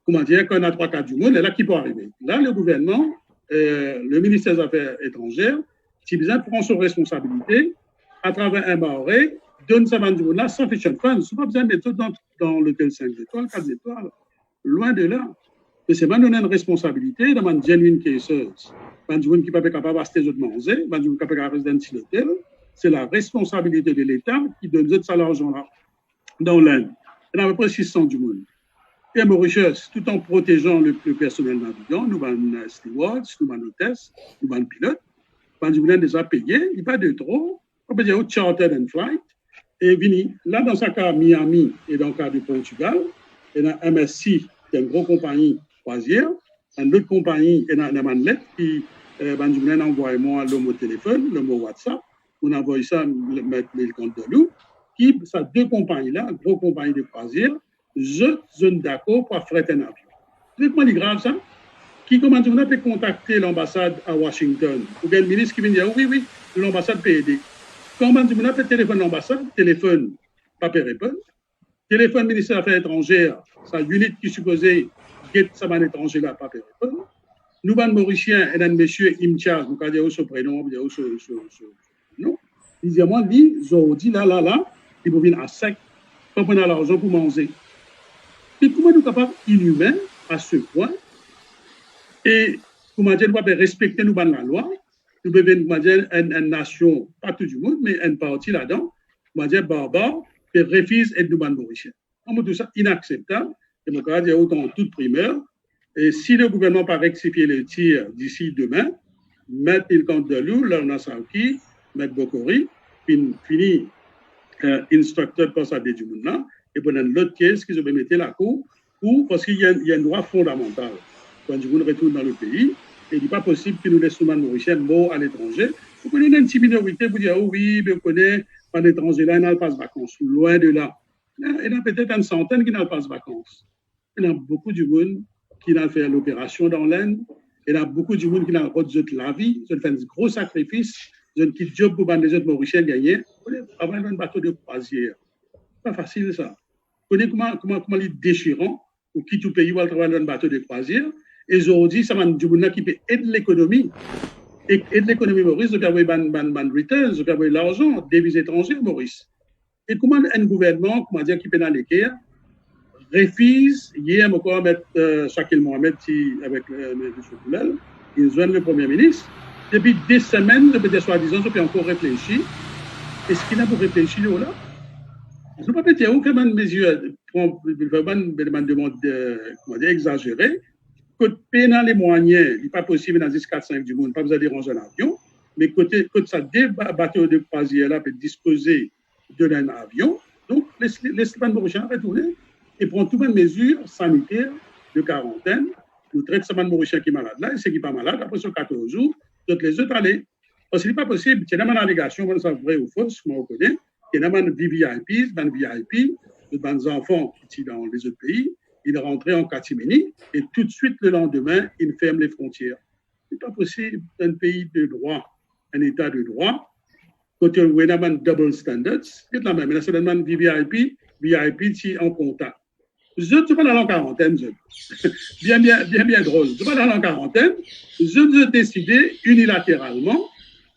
Comment dire, qu'on a 3-4 jours, et là, qui peut arriver? Là, le gouvernement, le ministère des Affaires étrangères, si bien prend son responsabilité, à travers un barré, donne sa bande là sans fiction fund. Ce n'est pas besoin de mettre dans l'hôtel 5 étoiles, 4 étoiles. Loin de là. Mais c'est pas donner une responsabilité dans une genuine cases. Pas de gens qui ne peuvent pas capable d'acheter des autres manger, pas de gens qui ne peuvent pas capable d'acheter d'un petit hôtel. c'est la responsabilité de l'État qui donne cet l'argent-là dans l'Inde. Il y en a à peu près 600 du monde. Et Mauritius, tout en protégeant le personnel navigant, nous avons stewards, nous avons hôtesses, nous avons pilotes, nous avons déjà payé, il n'y a pas de trop, on peut dire chartered and flight, et vini. Là, dans ce cas, Miami et dans le cas du Portugal, il y a MSC, qui est une grosse compagnie croisière, une autre compagnie, il y a une lettre qui nous a envoyé moi le mot téléphone, le mot WhatsApp, on a envoyé ça, mettre le compte de nous, qui, ça deux compagnies-là, une grosse compagnie de croisière, je suis d'accord pour affréter un avion. C'est comment c'est grave ça? Qui commence à peut contacter l'ambassade à Washington? Ou bien le ministre qui vient dire oui, l'ambassade peut aider. Comment on peut téléphoner l'ambassade? Téléphone, pas peut répondre. Téléphone ministère des Affaires étrangères, ça unit qui supposait get ça va l'étranger là, pas peut répondre. Nous, les Mauriciens, et un monsieur Imtiaz, nous avons ce prénom, nous avons ce nom. Il dit moi, ils ont dit là, ils vont venir à sec, pas prendre l'argent pour manger. Mais comment nous sommes capables inhumains à ce point et comment dire, nous devons respecter nous la loi, nous devons dire une nation, pas tout le monde, mais une partie là-dedans, comment dire barbare, qui refuse d'être nous Mauriciens. Tout ça inacceptable, et mon cas dire autant en toute primeur, et si le gouvernement n'a pas rectifié le tir d'ici demain, mettre le compte de l'eau, là on a Saouki, mettre Bokori, fini instructeur pour ça du monde là, et pour l'autre caisse qu'ils ont mis la cour, parce qu'il y a un droit fondamental. Quand du monde retourne dans le pays, et il n'est pas possible que nous laissons les Mauriciens morts à l'étranger. Vous connaissez une petite minorité, vous dites, oh oui, mais vous connaissez, à l'étranger, là, ils n'ont pas de vacances. Loin de là. Il y en a peut-être une centaine qui n'ont pas de vacances. Il y a beaucoup de monde qui ont fait l'opération dans l'Inde. Il y a beaucoup de monde qui ont fait la vie. Ils ont fait un gros sacrifice. Ils ont quitté le job pour les autres Mauriciens gagner. Avant un bateau de croisière. C'est pas facile, ça. Vous connaissez comment les déchirants, ou qui tout pays va travailler dans un bateau de croisière. Et aujourd'hui, ça m'a dit qui peut aider l'économie. Et l'économie Maurice, vous avez ban returns, vous avez l'argent, devises étrangères Maurice. Et comment un gouvernement, comment dire, qui peut dans l'équerre, refuse, hier, encore mettre Shakil Mohamed avec M. Poulel, ils joignent le Premier ministre. Depuis des semaines, depuis des soi-disant, ils ont encore réfléchi. Est-ce qu'il a pour réfléchir là? Je ne peux pas dire aucune mesure, vraiment, demande exagérée. Côté pénal les moyens, il n'est pas possible dans 10-4-5 du monde, pas besoin de ranger l'avion, mais côté ça, des bateaux de croisière là peuvent disposer d'un avion, donc laisse les Mauriciens retourner et prendre toutes les mesures sanitaires de quarantaine. Nous traitons ces Mauriciens qui sont malades là, et ceux qui ne sont pas malades, après ce 14 jours, toutes les autres aller. Parce qu'il n'est pas possible, il y a une allégation, on sait vrai ou faux, moi on connaît, il y a des VIP, des enfants qui sont dans les autres pays. Il est rentré en catimini et tout de suite, le lendemain, il ferme les frontières. Ce n'est pas possible d'un pays de droit, un État de droit, quand on a un double standards, c'est la même. C'est un VIP qui est en contact. Je ne suis pas dans la quarantaine, bien drôle. Je ne suis pas dans la quarantaine. Je décidé unilatéralement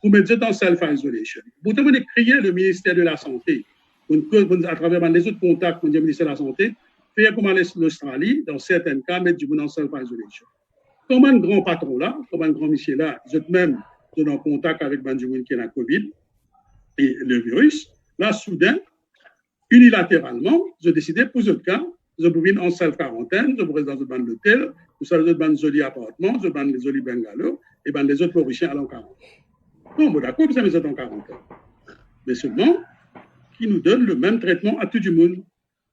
pour mettre en self-isolation. Pourtant, on a créé le ministère de la Santé. À travers les autres contacts, on dit le ministère de la Santé, faire comme l'Australie, dans certains cas, mettre du monde en self-isolation. Comme un grand patron là, comme un grand monsieur là, je même en contact avec Benjamin qui est la COVID et le virus, là, soudain, unilatéralement, je décidé pour ce cas, je peux venir en self-quarantaine, je peux rester dans une bande d'hôtel, je peux dans un joli appartement, je peux dans des jolis bungalows, et ben les autres Mauriciens allaient en quarantaine. Non, bon, d'accord, vous avez en quarantaine. Mais seulement, qui nous donne le même traitement à tout le monde.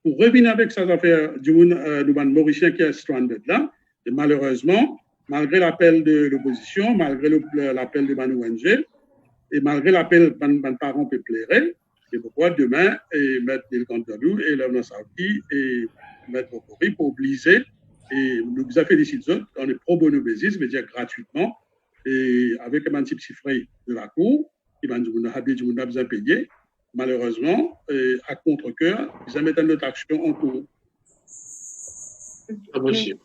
Pour revenir avec ces affaires du Mauricien qui est stranded là, et malheureusement, malgré l'appel de l'opposition, malgré l'appel de ONG, et malgré l'appel de mes parents peut plairer, c'est pourquoi demain, mettre le Cantalou et l'Avna Saoudi et mettre Bokori pour obliger, et nous vous félicitons, on est pro bono basis, mais dire gratuitement, et avec un petit chiffré de la Cour, qui va nous besoin payer. Malheureusement, à contre-cœur, ils mettent notre action en cours. Merci,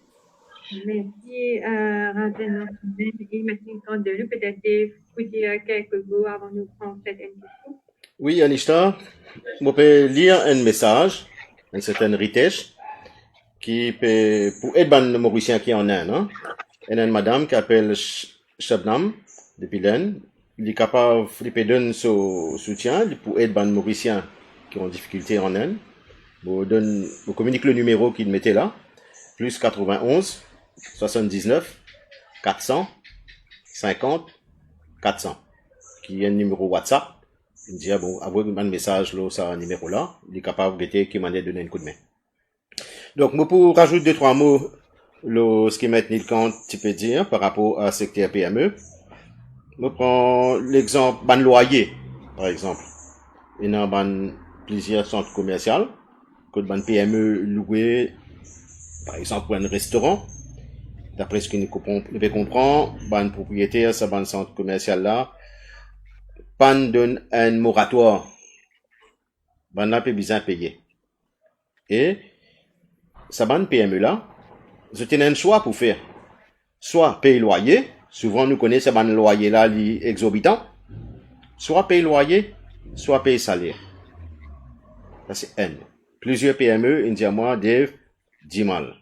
Raven. Et merci, Candelou. Peut-être vous dire quelques mots avant de prendre cette interview. Oui, Anishta, je peux lire un message, un certain Ritesh, qui peut, pour aider les Mauriciens qui en Inde, hein. Il y a une madame qui s'appelle Shabnam, depuis l'Inde, il est capable, il peut donner son soutien pour aider les Mauriciens qui ont difficulté en Inde. Vous communique le numéro qu'il mettait là, plus 91 79 400 50 400, qui est un numéro WhatsApp. Il me dit, ah bon, avoir un message là, ça, un numéro là, il est capable de qui m'a donné un coup de main. Donc, moi, pour rajouter deux, trois mots, ce qui est maintenant quand tu peux dire par rapport à secteur PME, je prends l'exemple, ban loyer, par exemple. Il y a plusieurs centres commerciaux, que ban PME loué, par exemple, pour un restaurant. D'après ce que nous pouvons comprendre, ban propriétaire, ce ban centre commercial là, pan donne un moratoire. Ban là, peut besoin payer. Et, ça ban PME là, je tiens un choix pour faire. Soit payer loyer, souvent nous connaissons ce ban loyer là, exorbitant. Soit payer loyer, soit payer salaire. Ça c'est N. Plusieurs PME, ils disent à moi, Dave, 10 mal.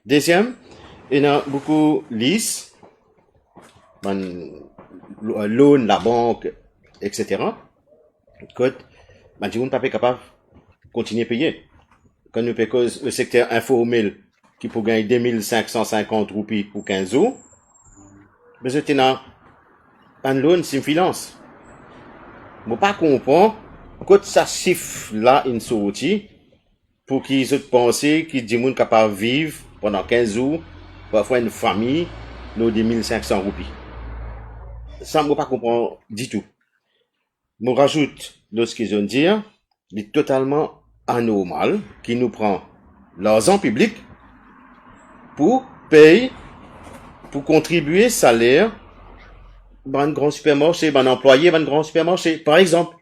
Deuxième, il y a beaucoup lease, loan, la banque, etc. Quand, tu n'es pas capable de continuer à payer. Quand nous payons le secteur informel, qui peut gagner 2550 roupies pour 15 jours, mais je tiens un loan sans finance. Je ne pas comprendre, quand ça chiffre là, une sortie, pour qu'ils aient pensé qu'ils sont capables de vivre pendant 15 jours, parfois une famille, nous 2500 roupies. Ça, je ne pas comprendre du tout. Je rajoute, ce qu'ils ont dit, il est totalement anormal, qui nous prend l'argent public pour payer, pour contribuer salaire, dans un grand supermarché, dans un employé, dans un grand supermarché, par exemple.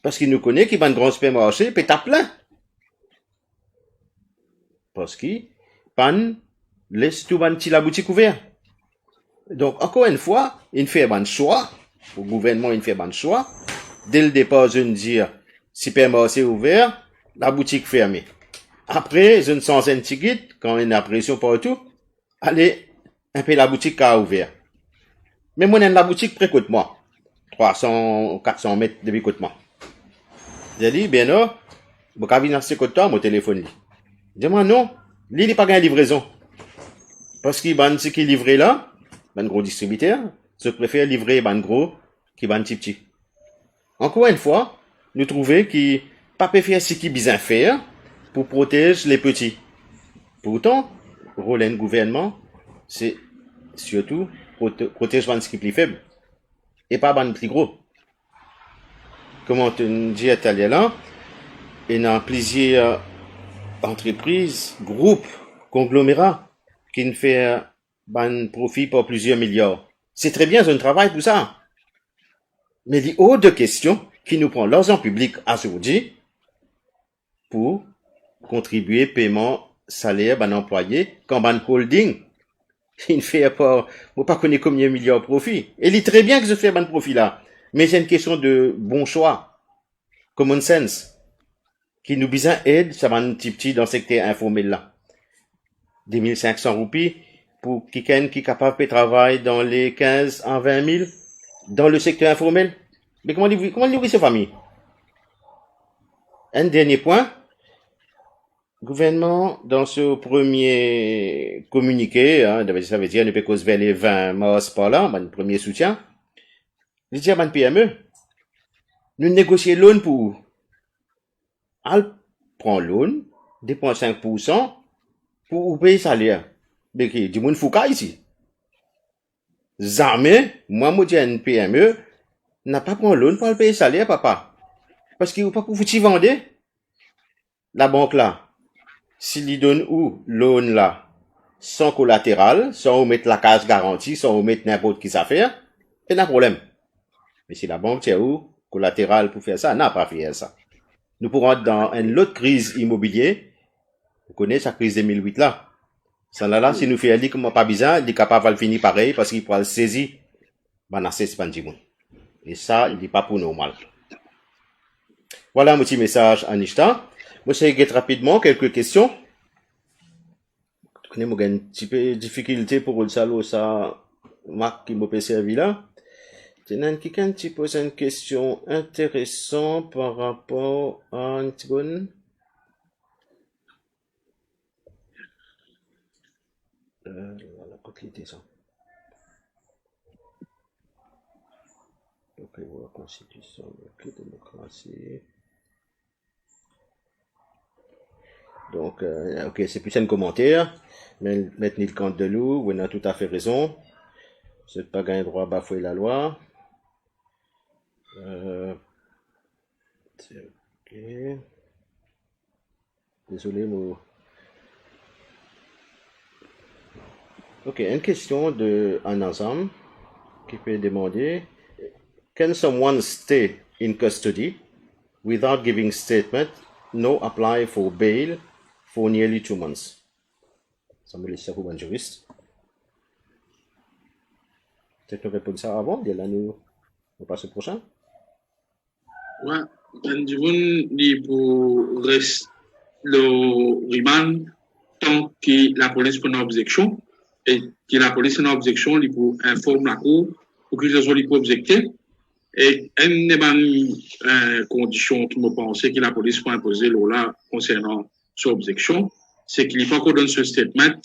Parce qu'il nous connaît qu'il va un grand supermarché, peut être plein. Parce qu'il pan laisse tout la boutique ouverte. Donc, encore une fois, il fait un choix. Le gouvernement, il fait un choix. Dès le départ, je ne dis, supermarché ouvert, la boutique fermée. Après, je ne sens un ticket, quand il y a pression partout, allez, un peu la boutique a ouvert. Mais moi, la boutique près de moi. 300, 400 mètres depuis côté moi. J'ai dit, bien non, vous avez venir sur côté toi, mon téléphone. Dis-moi non, il n'est pas gain livraison. Parce qu'il ban ce qui est livré là, un gros distributeur, je préfère livrer un gros qui ban petit. Encore une fois, nous trouvons qu'il pas peut faire ce qu'il besoin faire pour protéger les petits. Pourtant, le rôle d'un gouvernement, c'est surtout protéger les qui sont plus faibles et pas les plus gros. Comment on dit à là, il y a plusieurs entreprises, groupes, conglomérats qui ne font un profit pour plusieurs milliards. C'est très bien, un travail pour ça. Mais il y a autre question qui nous prend l'argent public aujourd'hui pour contribuer paiement salaire d'un employé quand un holding il ne fait pas, on pas connaître combien de milliards de profit. Et il est très bien que je fais un profit là. Mais c'est une question de bon choix. Common sense. Qui nous besoin aide, ça va un petit dans le secteur informel là. 2500 roupies pour quelqu'un qui est capable de travailler dans les 15 à 20 000 dans le secteur informel. Mais comment livrer sa famille? Un dernier point. Gouvernement, dans ce premier communiqué, ça veut dire, ne peut cause vers les 20 mars par là, le premier soutien, il dit à PME, nous négocions loan pour, elle prend loan, dépense 5% pour payer salaire. Mais qui, du monde fouca ici. Jamais, moi, je dis à une PME, n'a pas pris loan pour payer salaire, papa. Parce qu'il ne pas pour vous vendre. La banque là, s'il lui donne où loan là, sans collatéral, sans mettre la case garantie, sans mettre n'importe qui s'affaire, il n'y a pas de problème. Mais si la banque tient où collatéral pour faire ça, n'a pas fait ça. Nous pourrons être dans une autre crise immobilière. Vous connaissez la crise 2008 là. Ça là, si nous faisons comme pas bizarre, il est capable de finir pareil parce qu'il pourra le saisir. Et ça, il n'est pas pour normal. Voilà un petit message à Nishta. Moi, je vais rapidement quelques questions. Je connais un petit peu de difficulté pour le salaud, ça, Marc qui m'a servi là. Tiens, quelqu'un qui pose une question intéressante par rapport à une seconde. Voilà, quoi qu'il était ça. Ok, voilà, constitution, ok, démocratie. Donc, ok, c'est plus un commentaire. Mais maintenant, le compte de loup, vous avez tout à fait raison. Vous n'êtes pas gagné droit à bafouer la loi. C'est ok. Désolé, moi. Ok, une question de Anazam qui peut demander: Can someone stay in custody without giving statement, no apply for bail for nearly 2 months? Ça me laisse ça pour un juriste. Peut-être nous répondre ça avant, et là nous passons au prochain. Ouais, ben du pour rester le remand tant que la police prend une objection et que la police a une objection, il pour informer la cour pour que les autres puissent objecter. Et une des conditions qui me pensait que la police peut imposer là concernant cette objection, c'est qu'il faut qu'on donne ce statement,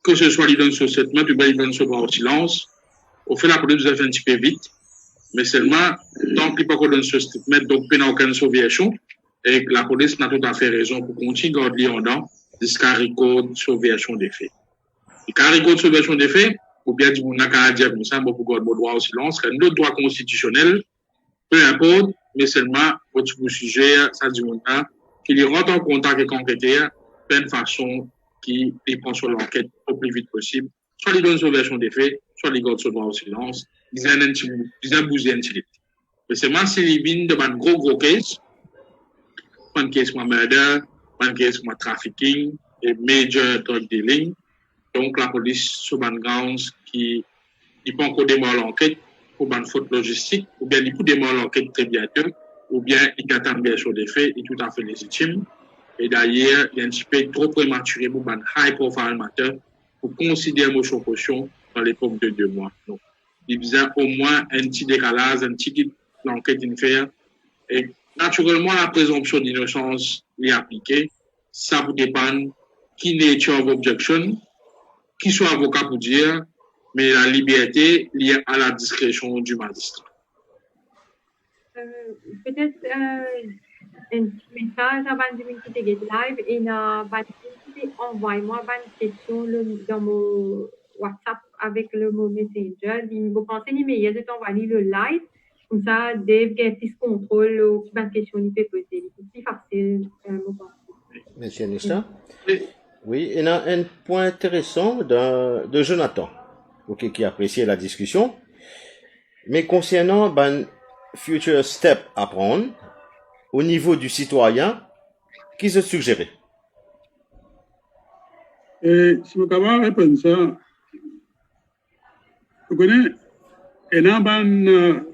que ce soit il donne ce statement, ou bien il donne ce droit au silence. Au fait, la police doit faire un petit peu vite, mais seulement, tant qu'il faut qu'on donne ce statement, donc il n'y a aucune sauvetion, et la police n'a tout à fait raison pour continuer à garder en dedans jusqu'à record sauvetion des faits. Et quand record sauvetion des faits, ou bien du monde n'a dire comme ça, beaucoup de droit au silence, un autre droit constitutionnel, peu importe, mais seulement, votre sujet, ça dit monde qu'il rentre en contact avec l'enquêteur, d'une façon qui prend sur l'enquête au plus vite possible, soit il donne sauvetion des faits, soit il garde son droit au silence, ils ont bousé un petit. Mais seulement s'il vient de un gros case, un case comme murder, un case comme trafficking, et major drug dealing, donc la police sur un grounds qui peut encore démarrer l'enquête pour une faute logistique, ou bien il peut démarrer l'enquête très bientôt, ou bien il attend bien sur des faits, il est tout à fait légitime. Et d'ailleurs, il y a un petit peu trop prématuré pour un high profile matter pour considérer motion caution dans l'époque de 2 mois. Donc, il y a au moins un petit décalage, un petit l'enquête à faire. Et naturellement, la présomption d'innocence est appliquée. Ça vous dépend qui nature of objection, qui soit avocat pour dire, mais la liberté liée à la discrétion du magistrat. Peut-être un petit message avant de me quitter live et envoie-moi une question dans mon WhatsApp avec le mot Messenger. Vous pensez l'email de t'envoyer le live, comme ça, Dave a un petit contrôle ou une question il peut poser. C'est plus facile, Monsieur Anista? Oui, il y a un point intéressant de Jonathan, okay, qui appréciait la discussion, mais concernant future step à prendre au niveau du citoyen, qui se suggérait? Et si vous pouvez répondre ça, vous connaissez, et là, nous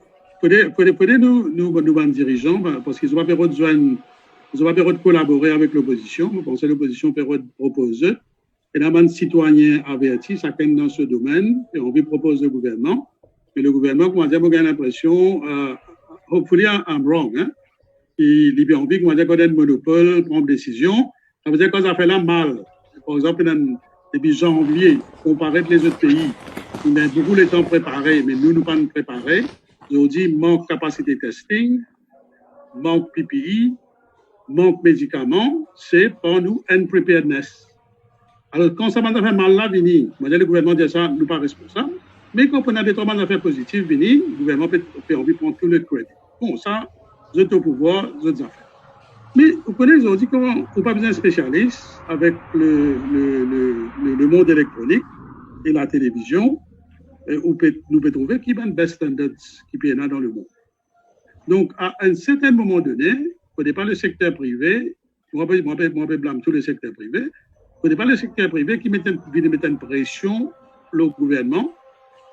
dirigeants, parce qu'ils n'ont pas besoin de collaborer avec l'opposition. Vous pensez l'opposition peut proposer. Et là, les citoyens avertis, chacun dans ce domaine, et on lui propose le gouvernement. Mais le gouvernement, comment dire, vous avez l'impression, hopefully I'm wrong, hein? Il a envie qu'on ait un monopole, prendre des décisions. Ça veut dire que ça fait là mal. Par exemple, depuis janvier, comparé avec les autres pays, on a beaucoup de temps préparé, mais nous pas nous préparer. Aujourd'hui, manque capacité testing, manque PPE, manque médicaments, c'est pour nous unpreparedness. Alors, quand ça m'a fait mal là, vini, moi, le gouvernement dit ça, nous pas responsables. Mais quand on a des traitements d'affaires positifs, vini, le gouvernement peut envie de prendre tout le crédit. Bon, ça, vous êtes au pouvoir, vous êtes affaires. Mais vous connaissez aujourd'hui comment on n'a pas besoin de spécialistes avec le monde électronique et la télévision, nous pouvons trouver qui est le best standards qui peut y avoir dans le monde. Donc, à un certain moment donné, au départ, le secteur privé, moi, je blâme tous les secteurs privés, au départ, le secteur privé qui met une pression au gouvernement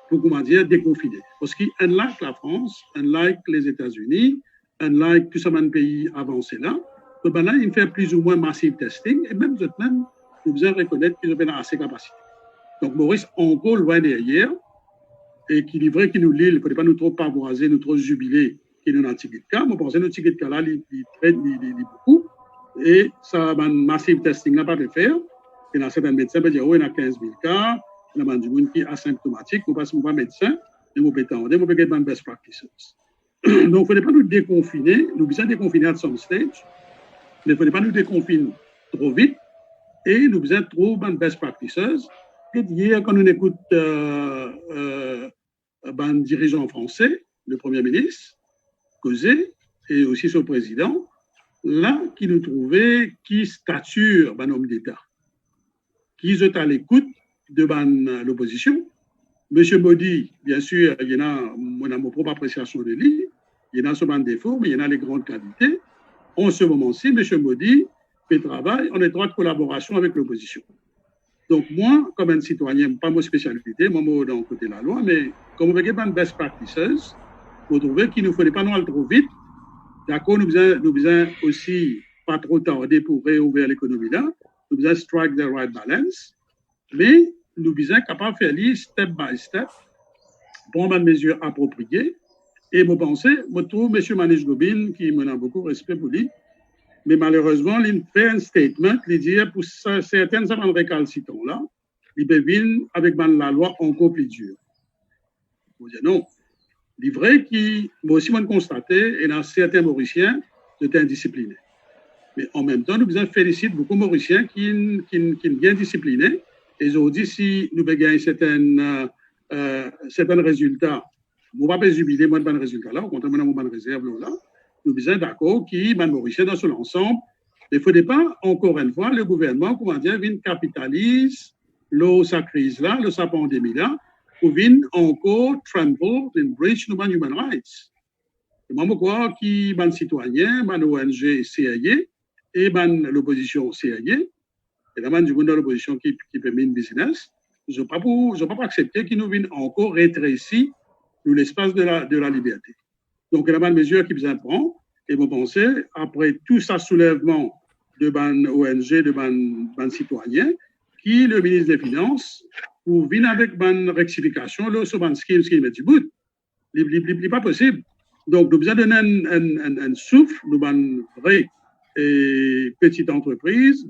pour, comment dire, déconfiner. Parce qu'unlike la France, unlike les États-Unis, unlike tout ça, un pays avancé là, là, il fait plus ou moins massive testing, et même, vous devez reconnaître qu'ils ont assez de capacité. Donc, Maurice, encore loin derrière, et qui livrait, qui nous lit, il ne faut pas nous trop pavoiser, nous trop jubiler, qui est un petit cas. Moi, je pense que notre petit cas là, il traite beaucoup. Et ça, un massive testing n'a pas de faire. Et dans certains médecins, il dire, oh, il y a 15 000 cas, il y a des gens qui sont asymptomatiques, nous ne pas médecin, nous ne pouvons pas faire des best practices. Donc, il ne faudrait pas nous déconfiner, nous besoin déconfiner à some stage, mais il ne faudrait pas nous déconfiner trop vite, et nous besoin de trouver des best practices. Et hier, quand on écoute un dirigeant français, le Premier ministre, causer, et aussi son président, là, qui nous trouvait, qui stature un homme d'État, qui est à l'écoute de l'opposition. Monsieur Modi, bien sûr, il y en a mon propre appréciation de lui, il y en a souvent des défauts, mais il y en a les grandes qualités. En ce moment-ci, monsieur Modi fait travail en étroite collaboration avec l'opposition. Donc moi, comme un citoyen, pas ma spécialité, moi, dans côté de la loi, mais comme on veut dire best practices, vous trouvez qu'il ne fallait pas nous aller trop vite. D'accord, nous besoin aussi pas trop tarder pour réouvrir l'économie là. Nous besoin strike the right balance, mais nous besoin capable de faire step by step, prendre des mesures appropriées. Et vous pensez, je trouve M. Manish Gobin, qui m'en a beaucoup respect pour lui, mais malheureusement, il fait un statement, il dit pour certains récalcitrants là, il peut venir avec la loi encore plus dure. Vous dites non. Il est vrai que, moi aussi, je constaté, et dans certains Mauriciens, c'est indiscipliné. Mais en même temps, nous besoin féliciter beaucoup de Mauriciens qui sont bien disciplinés. Et aujourd'hui, si nous gagnons certains résultats, nous ne pouvons pas jubiler moi de bons résultats là, au contraire, nous avons bonne réserve là. Nous sommes d'accord que les Mauriciens dans son ensemble, mais il ne faudrait pas, encore une fois, le gouvernement, comment dire, vient capitalise sa crise là, sa pandémie là, pour venir encore trample and breach nos human rights. Et moi, je crois que les citoyens, les ONG CIA et l'opposition CIA, et la du monde de l'opposition qui permet une business, je ne peux pas accepter qu'ils nous viennent encore rétrécir l'espace de la liberté. Donc, il y a une mesure qui besoin prendre, et vous pensez, après tout ça soulèvement de ONG, de citoyens, qui le ministre des Finances, pour venir avec une rectification, là, sur un scheme met du bout. Ce n'est pas possible. Donc, nous devons donner un souffle, nous avons vraie petite entreprise,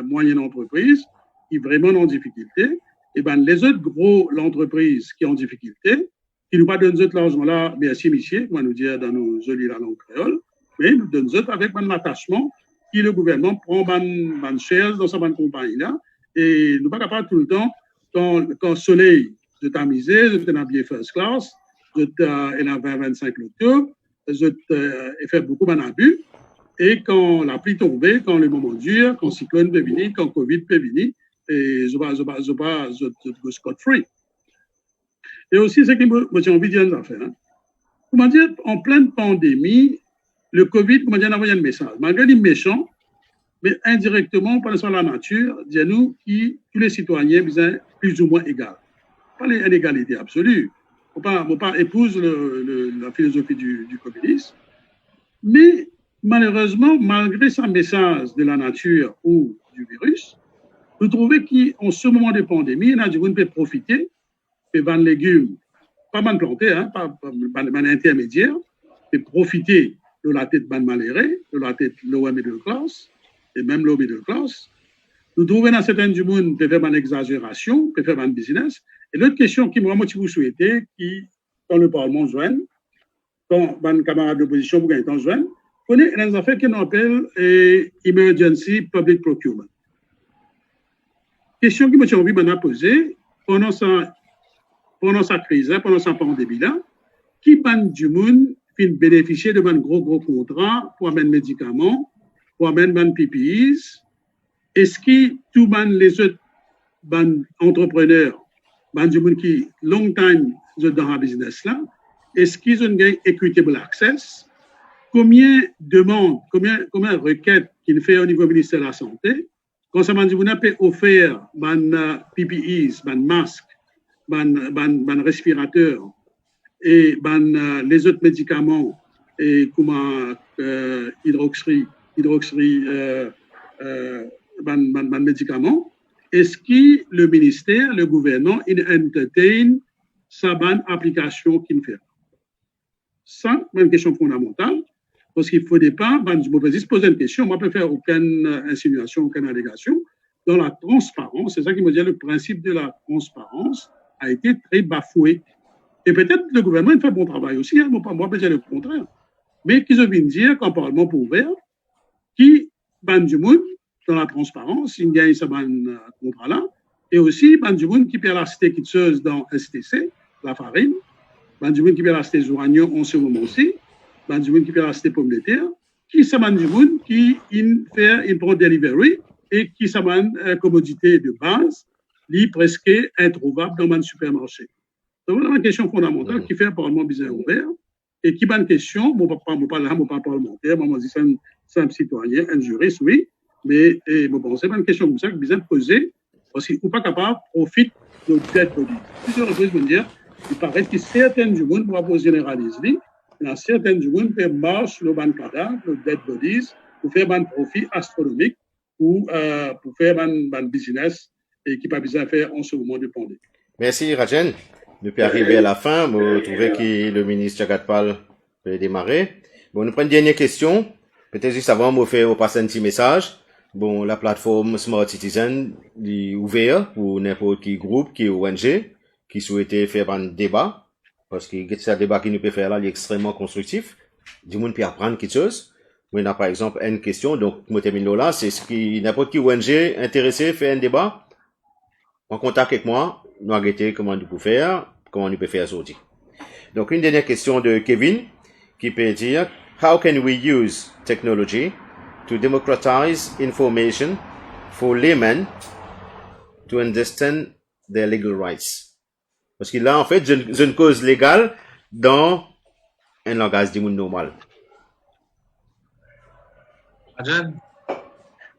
moyenne entreprise, qui est vraiment en difficulté, et les autres gros l'entreprise qui est en difficulté, qui nous pas donnent l'argent là, merci monsieur, on va nous dire dans nos jolis la langue créole, mais nous donnent avec un attachement qui le gouvernement prend ban shares dans sa bonne compagnie là, et nous pas capable tout le temps, quand le soleil je t'amusé, je t'ai habillé first class, je t'ai 20-25 l'octobre, je t'ai fait beaucoup d'abus, et quand la pluie tombait, quand le moment dure, quand le cyclone peut venir, quand le Covid peut venir, et je scot free. Et aussi, ce que j'ai envie de dire, hein. Comment dire, en pleine pandémie, le Covid, comment dire, a envoyé un message. Malgré les méchants, mais indirectement, par la nature, dis-nous que tous les citoyens sont plus ou moins égaux. Pas une égalité absolue. Il ne faut pas épouser la philosophie du communisme. Mais malheureusement, malgré ce message de la nature ou du virus, nous trouvons qu'en ce moment de pandémie, il y a des gens qui peuvent profiter et vendre légumes, pas mal plantés, hein, pas intermédiaire, et profiter de la tête de malheureux, de la tête de l'OM middle class, et même l'OM middle class. Nous trouvons dans certains du monde peut faire une exagération, peut faire un business. Et l'autre question qui moi, vous souhaitez, qui, quand le Parlement joigne, quand un camarade d'opposition pour gagner temps joigne, on est dans une affaire qu'on appelle Emergency Public Procurement. Question que j'ai envie de poser pendant sa crise, pendant sa pandémie-là, qui ban du monde fait bénéficier de un gros contrat pour amener médicaments, pour amener PPEs. Est-ce que tous les autres entrepreneurs, du monde qui long time dans la business là, est-ce qu'ils ont un equitable access? Combien de demandes, combien de requêtes qu'il fait au niveau du ministère de la Santé? Quand ça m'a dit, vous n'avez pas offert PPEs, masques, respirateurs et les autres médicaments et comme médicaments, est-ce que le ministère, le gouvernement, il entertain sa bonne application qu'il fait. Ça, c'est une question fondamentale, parce qu'il ne faudrait pas, je peux juste poser une question, moi, je ne peux faire aucune insinuation, aucune allégation. Dans la transparence, c'est ça qui me dit, le principe de la transparence a été très bafoué. Et peut-être le gouvernement fait un bon travail aussi, hein, moi, je dis le contraire. Mais qu'ils ont viennent dire qu'en Parlement pour ouvert, qui ban du monde dans la transparence, il gagne ce contrat-là, et aussi ban du monde qui perd la cité quitteuse dans STC, la farine, ban du monde qui perd la cité oignons en ce moment-ci, ban du monde qui perd la cité pommes de terre, qui se ban du monde qui il prend delivery et qui se ban commodité de base, li presque introuvable dans un supermarché. Donc, c'est une question fondamentale qui fait un Parlement bizarre ouvert et qui est une question, bon, pas parlementaire, moi, je dis c'est un citoyen, un juriste, oui, mais bon, c'est pas une question comme ça que besoin de poser, parce qu'il n'est pas capable de profiter de dead bodies. Plusieurs reprises vont dire, il paraît que certaines du monde, pour généraliser, il y a certaines du monde qui marchent le ban cadavre, le dead bodies, pour faire un profit astronomique ou pour faire un business et qui n'a pas besoin de faire en ce moment de pandémie. Merci, Rajen. Depuis arriver à la fin, vous trouvez que le ministre Jagatpal peut démarrer. Bon, nous prenons une dernière question. Peut-être juste avant, vous passer un petit message. Bon, la plateforme Smart Citizen est ouverte pour n'importe qui groupe, qui ONG, qui souhaitait faire un débat. Parce que ce débat qui nous peut faire là, il est extrêmement constructif. Du monde peut apprendre quelque chose. Mais on a par exemple une question, donc, je termine là, c'est ce qui, n'importe qui ONG intéressé fait un débat. En contact avec moi, nous arrêter comment nous pouvons faire, comment nous pouvons faire aujourd'hui. Donc, une dernière question de Kevin, qui peut dire, how can we use technology to democratize information for laymen to understand their legal rights? Parce que là, en fait, j'ai une cause légale dans un langage du monde normal.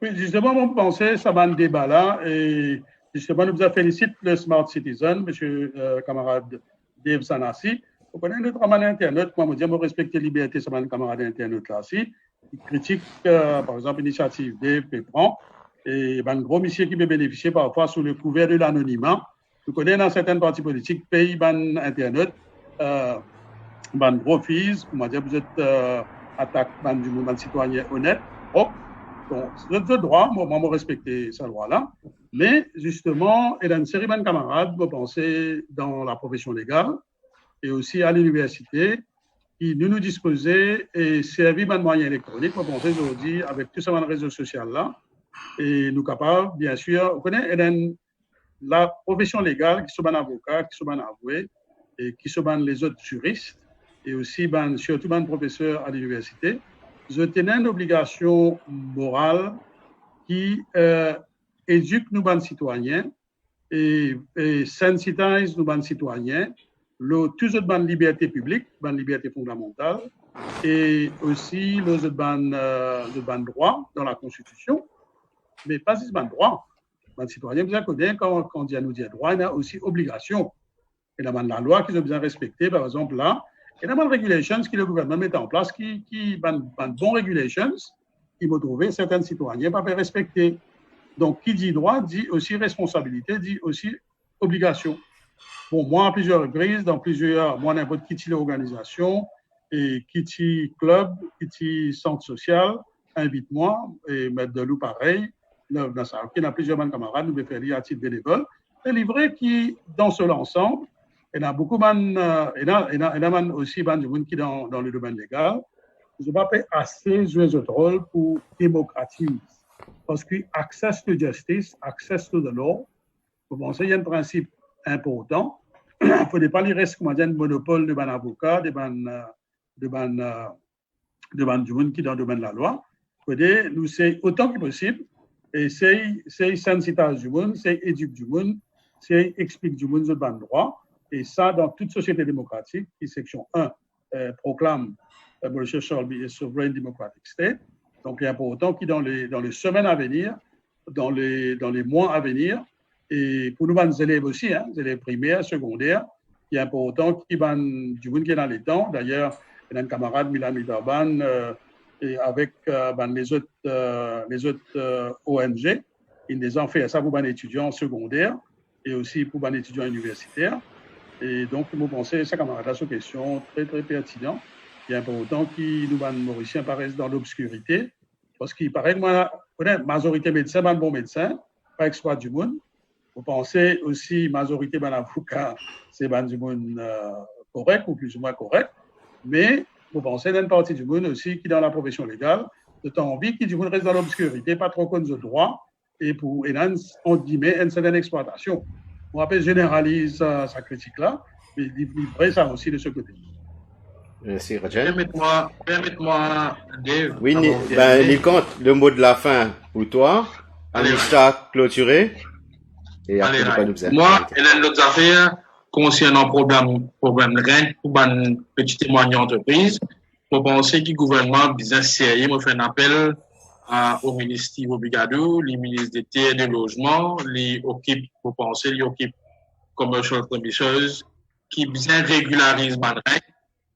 Oui, justement, mon pensée, ça va un débat là, et justement, nous félicitons le Smart Citizen, monsieur camarade Dave Sanassi. Vous connaissez notre camarade Internet, moi, je dis, je respecte la liberté, ça va un camarade Internet là aussi. Il critique, par exemple, l'initiative Dave Pépran, et un gros monsieur qui peut bénéficier parfois sous le couvert de l'anonymat. Vous connaissez dans certains partis politiques, pays, ban Internet, ban gros fils, comment dire, vous êtes attaque du mouvement citoyen honnête. Oh, donc, c'est notre droit, moi, je respecte ce droit-là. Mais justement, il y a une série de camarades, vous pensez, dans la profession légale et aussi à l'université, qui nous disposaient et servi de moyens électroniques, vous pensez aujourd'hui, avec tout ça, les réseaux sociaux-là, et nous capables, bien sûr, vous connaissez, la profession légale, qui sont des avocats, qui sont des avoués, et qui sont les autres juristes, et aussi surtout des professeurs à l'université, je tenais une obligation morale qui éduque nos bons citoyens et sensitise nos bons citoyens, tous les bonnes libertés publiques, bonnes libertés fondamentales, et aussi les bonnes droits dans la Constitution, mais pas juste bonnes droits. Les citoyens, vous savez, quand on dit à nous dire droit, il y a aussi obligation. Et la loi qu'ils ont besoin de respecter, par exemple, là, il y a des regulations que le gouvernement met en place qui bon regulations, qui vont trouver certains citoyens pas faire respecter. Donc, qui dit droit dit aussi responsabilité, dit aussi obligation. Bon, moi, à plusieurs reprises, moi, n'importe qui l'organisation, et qui club, qui centre social, invite-moi, et mettre de l'eau pareil, dans ça. Il y a plusieurs camarades, nous devons faire à titre bénévole. C'est livré qui, dans ce ensemble, il y a beaucoup de aussi du monde qui dans le domaine légal. Je ne vais pas assez jouer ce rôle pour démocratiser. Parce que access to justice, access to the law, vous pensez, il y a un principe important. Il ne faut pas les risques, comment dire, un monopole de ban avocat, de ban du monde qui dans le domaine de la loi. Il faut nous, c'est autant que possible, et c'est sensitise du monde, c'est éduque du monde, c'est explique du monde, le ban droit. Et ça, dans toute société démocratique, qui, section 1, proclame Mauritius shall be a sovereign democratic state. Donc, il est important que dans les semaines à venir, dans les mois à venir, et pour nous, les élèves aussi, les élèves primaires, secondaires, il est important qu'ils van du monde qui est dans les temps. D'ailleurs, il y a un camarade, Milan Midarban, et avec les autres ONG, ils ont fait ça pour les étudiants secondaires et aussi pour les étudiants universitaires. Et donc, je pense que ça, camarade, c'est une question très, très pertinente. Il est important que nous, les Mauriciens, paraissent dans l'obscurité. Parce qu'il paraît que moi, la majorité médecins, un bon médecin, pas exploit du monde. Vous pensez aussi, majorité de l'avocat, c'est du monde correct ou plus ou moins correct. Mais vous pensez d'une partie du monde aussi qui, dans la profession légale, de temps envie qui du monde reste dans l'obscurité, pas trop connaître le droit, et pour, et là, on dit, mais une certaine exploitation. On appelle généralise sa critique-là, mais livrer ça aussi de ce côté. Merci, Rajan. Permettez-moi, Dave. Oui, Nilkant, le mot de la fin pour toi. Anishta clôturé. Et après, Allez, nous pas nous faire. moi, Hélène, l'autre affaire, concernant problème rent pour une petite témoignage entreprise, je pense que le gouvernement bien sérieux me fait un appel au ministre Steve Bigado, le ministre des Terres et des Logements, les OKIP, je pense, les OKIP Commercial Premises, qui bien régularisent les règles.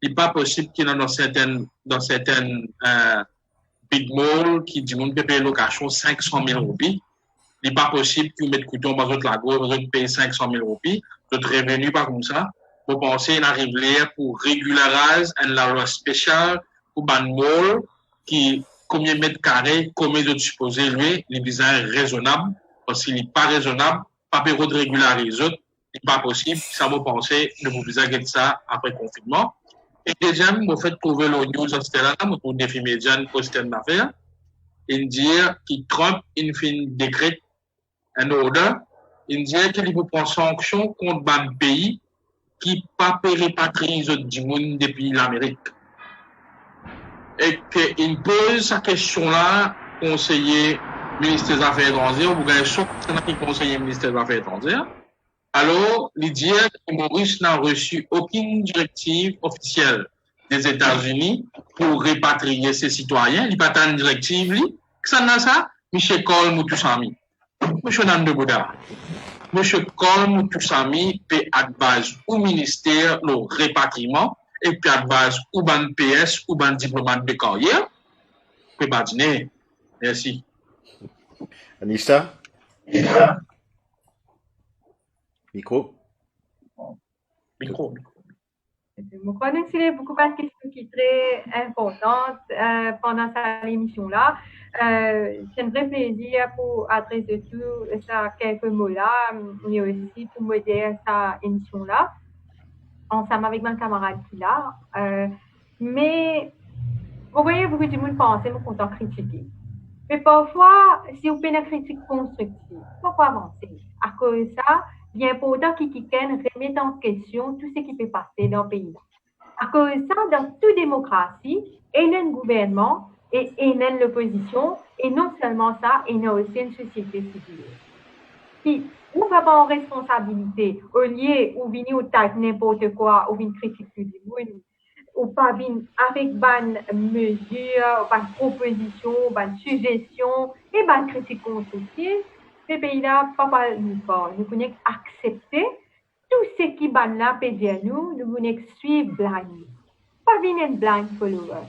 Il n'est pas possible qu'il y ait dans certaines big malls qui disent qu'on peut payer location 500 000 roupies. Il n'est pas possible que vous mettez couteau dans votre lago, vous payez 500 000 roupies. Votre revenu, pas comme ça. Vous pensez qu'il arrive là pour régulariser une loi spéciale pour une mall qui, combien de mètres carrés, combien de supposés, lui, il est raisonnable. Parce qu'il n'est pas raisonnable, pas de régulariser, il n'est pas possible. Ça, vous pensez, ne vous visez ça après le confinement. Et deuxième, vous faites trouver le news, etc. Pour défi média, poster une affaire. Il dit que Trump, il fait un décret, un ordre, il dit qu'il faut prendre sanction contre un pays qui n'a pas répatrié du monde depuis l'Amérique. Et qu'il pose sa question-là, conseiller ministre des Affaires étrangères, vous avez choc, c'est conseiller ministre des Affaires étrangères. Alors, il dit que Maurice n'a reçu aucune directive officielle des États-Unis pour répatrier ses citoyens. Il n'y a pas de directive, lui. Ça n'a ça, Michel Col Moutoussami. Monsieur Nande Bouda. Monsieur Col Moutoussami peut advise au ministère le répatriement et peut advise au ban PS ou ban diplomate de carrière. Peut pas dîner. Merci. Anishta? Micro. Je crois qu'il y a beaucoup de questions qui sont très importantes pendant cette émission-là. C'est un vrai plaisir pour adresser tout ça quelques mots-là, mais aussi pour modérer cette émission-là, ensemble avec mon camarade qui là. Mais vous voyez, beaucoup de monde pense, mais content critiquer. Mais parfois, si vous faites une critique constructive, pourquoi avancer? À cause de ça, il est important qu'ils remettent en question tout ce qui peut passer dans le pays. À cause de ça, dans toute démocratie, il y a un gouvernement et il y a l'opposition, et non seulement ça, il y a aussi une société civile. Si vous n'avez pas en responsabilité, au lieu où venir au tac n'importe quoi, ou venir critiquer du monde, ou pas venir avec une mesure, une proposition, une suggestion, et une critique constructive, ces pays-là, pas nous fort. Nous pouvons accepter tout ce qui est là, peut dire nous pouvons suivre blind. Pas venir blind follower.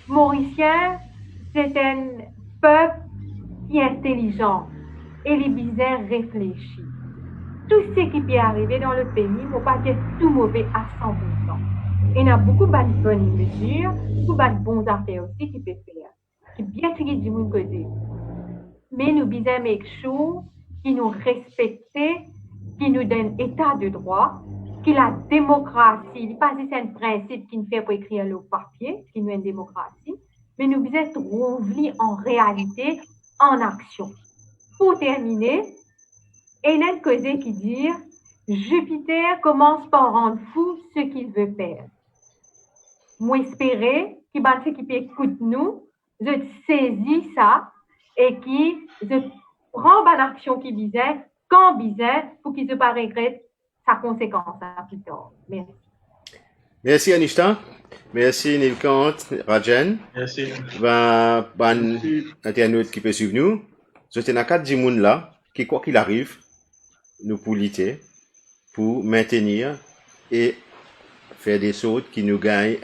Mauricien, c'est un peuple qui est intelligent et les bizarres réfléchis. Tout ce qui peut arriver dans le pays ne faut pas dire tout mauvais à 100%. Il y a beaucoup de bonnes mesures, beaucoup de bonnes affaires aussi qui peuvent faire, qui bien tiré du monde côté. Mais nous devons make sure qu'ils nous respectent, qu'ils nous donnent état de droit, que la démocratie, pas c'est un principe qui nous fait pour écrire le papier, qui nous est une démocratie, mais nous devons être revenus en réalité, en action. Pour terminer, il y a une cause qui dit Jupiter commence par rendre fou ce qu'il veut perdre. Moi, espérer qu'il va ce qui peut écouter nous, je saisis ça et qui je prends une action qui visait, quand visait, pour qu'il ne pas regrette sa conséquence plus tard. Merci. Merci Anishta. Merci Nilkant, Rajan. Merci. Ben, internaute qui peut suivre nous. C'est un cas de monde là, qui quoi qu'il arrive, nous pour lutter, pour maintenir et faire des choses qui nous gagnent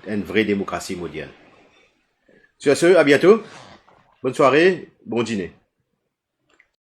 une vraie démocratie moderne. Sur ce, à bientôt. Bonne soirée, bon dîner.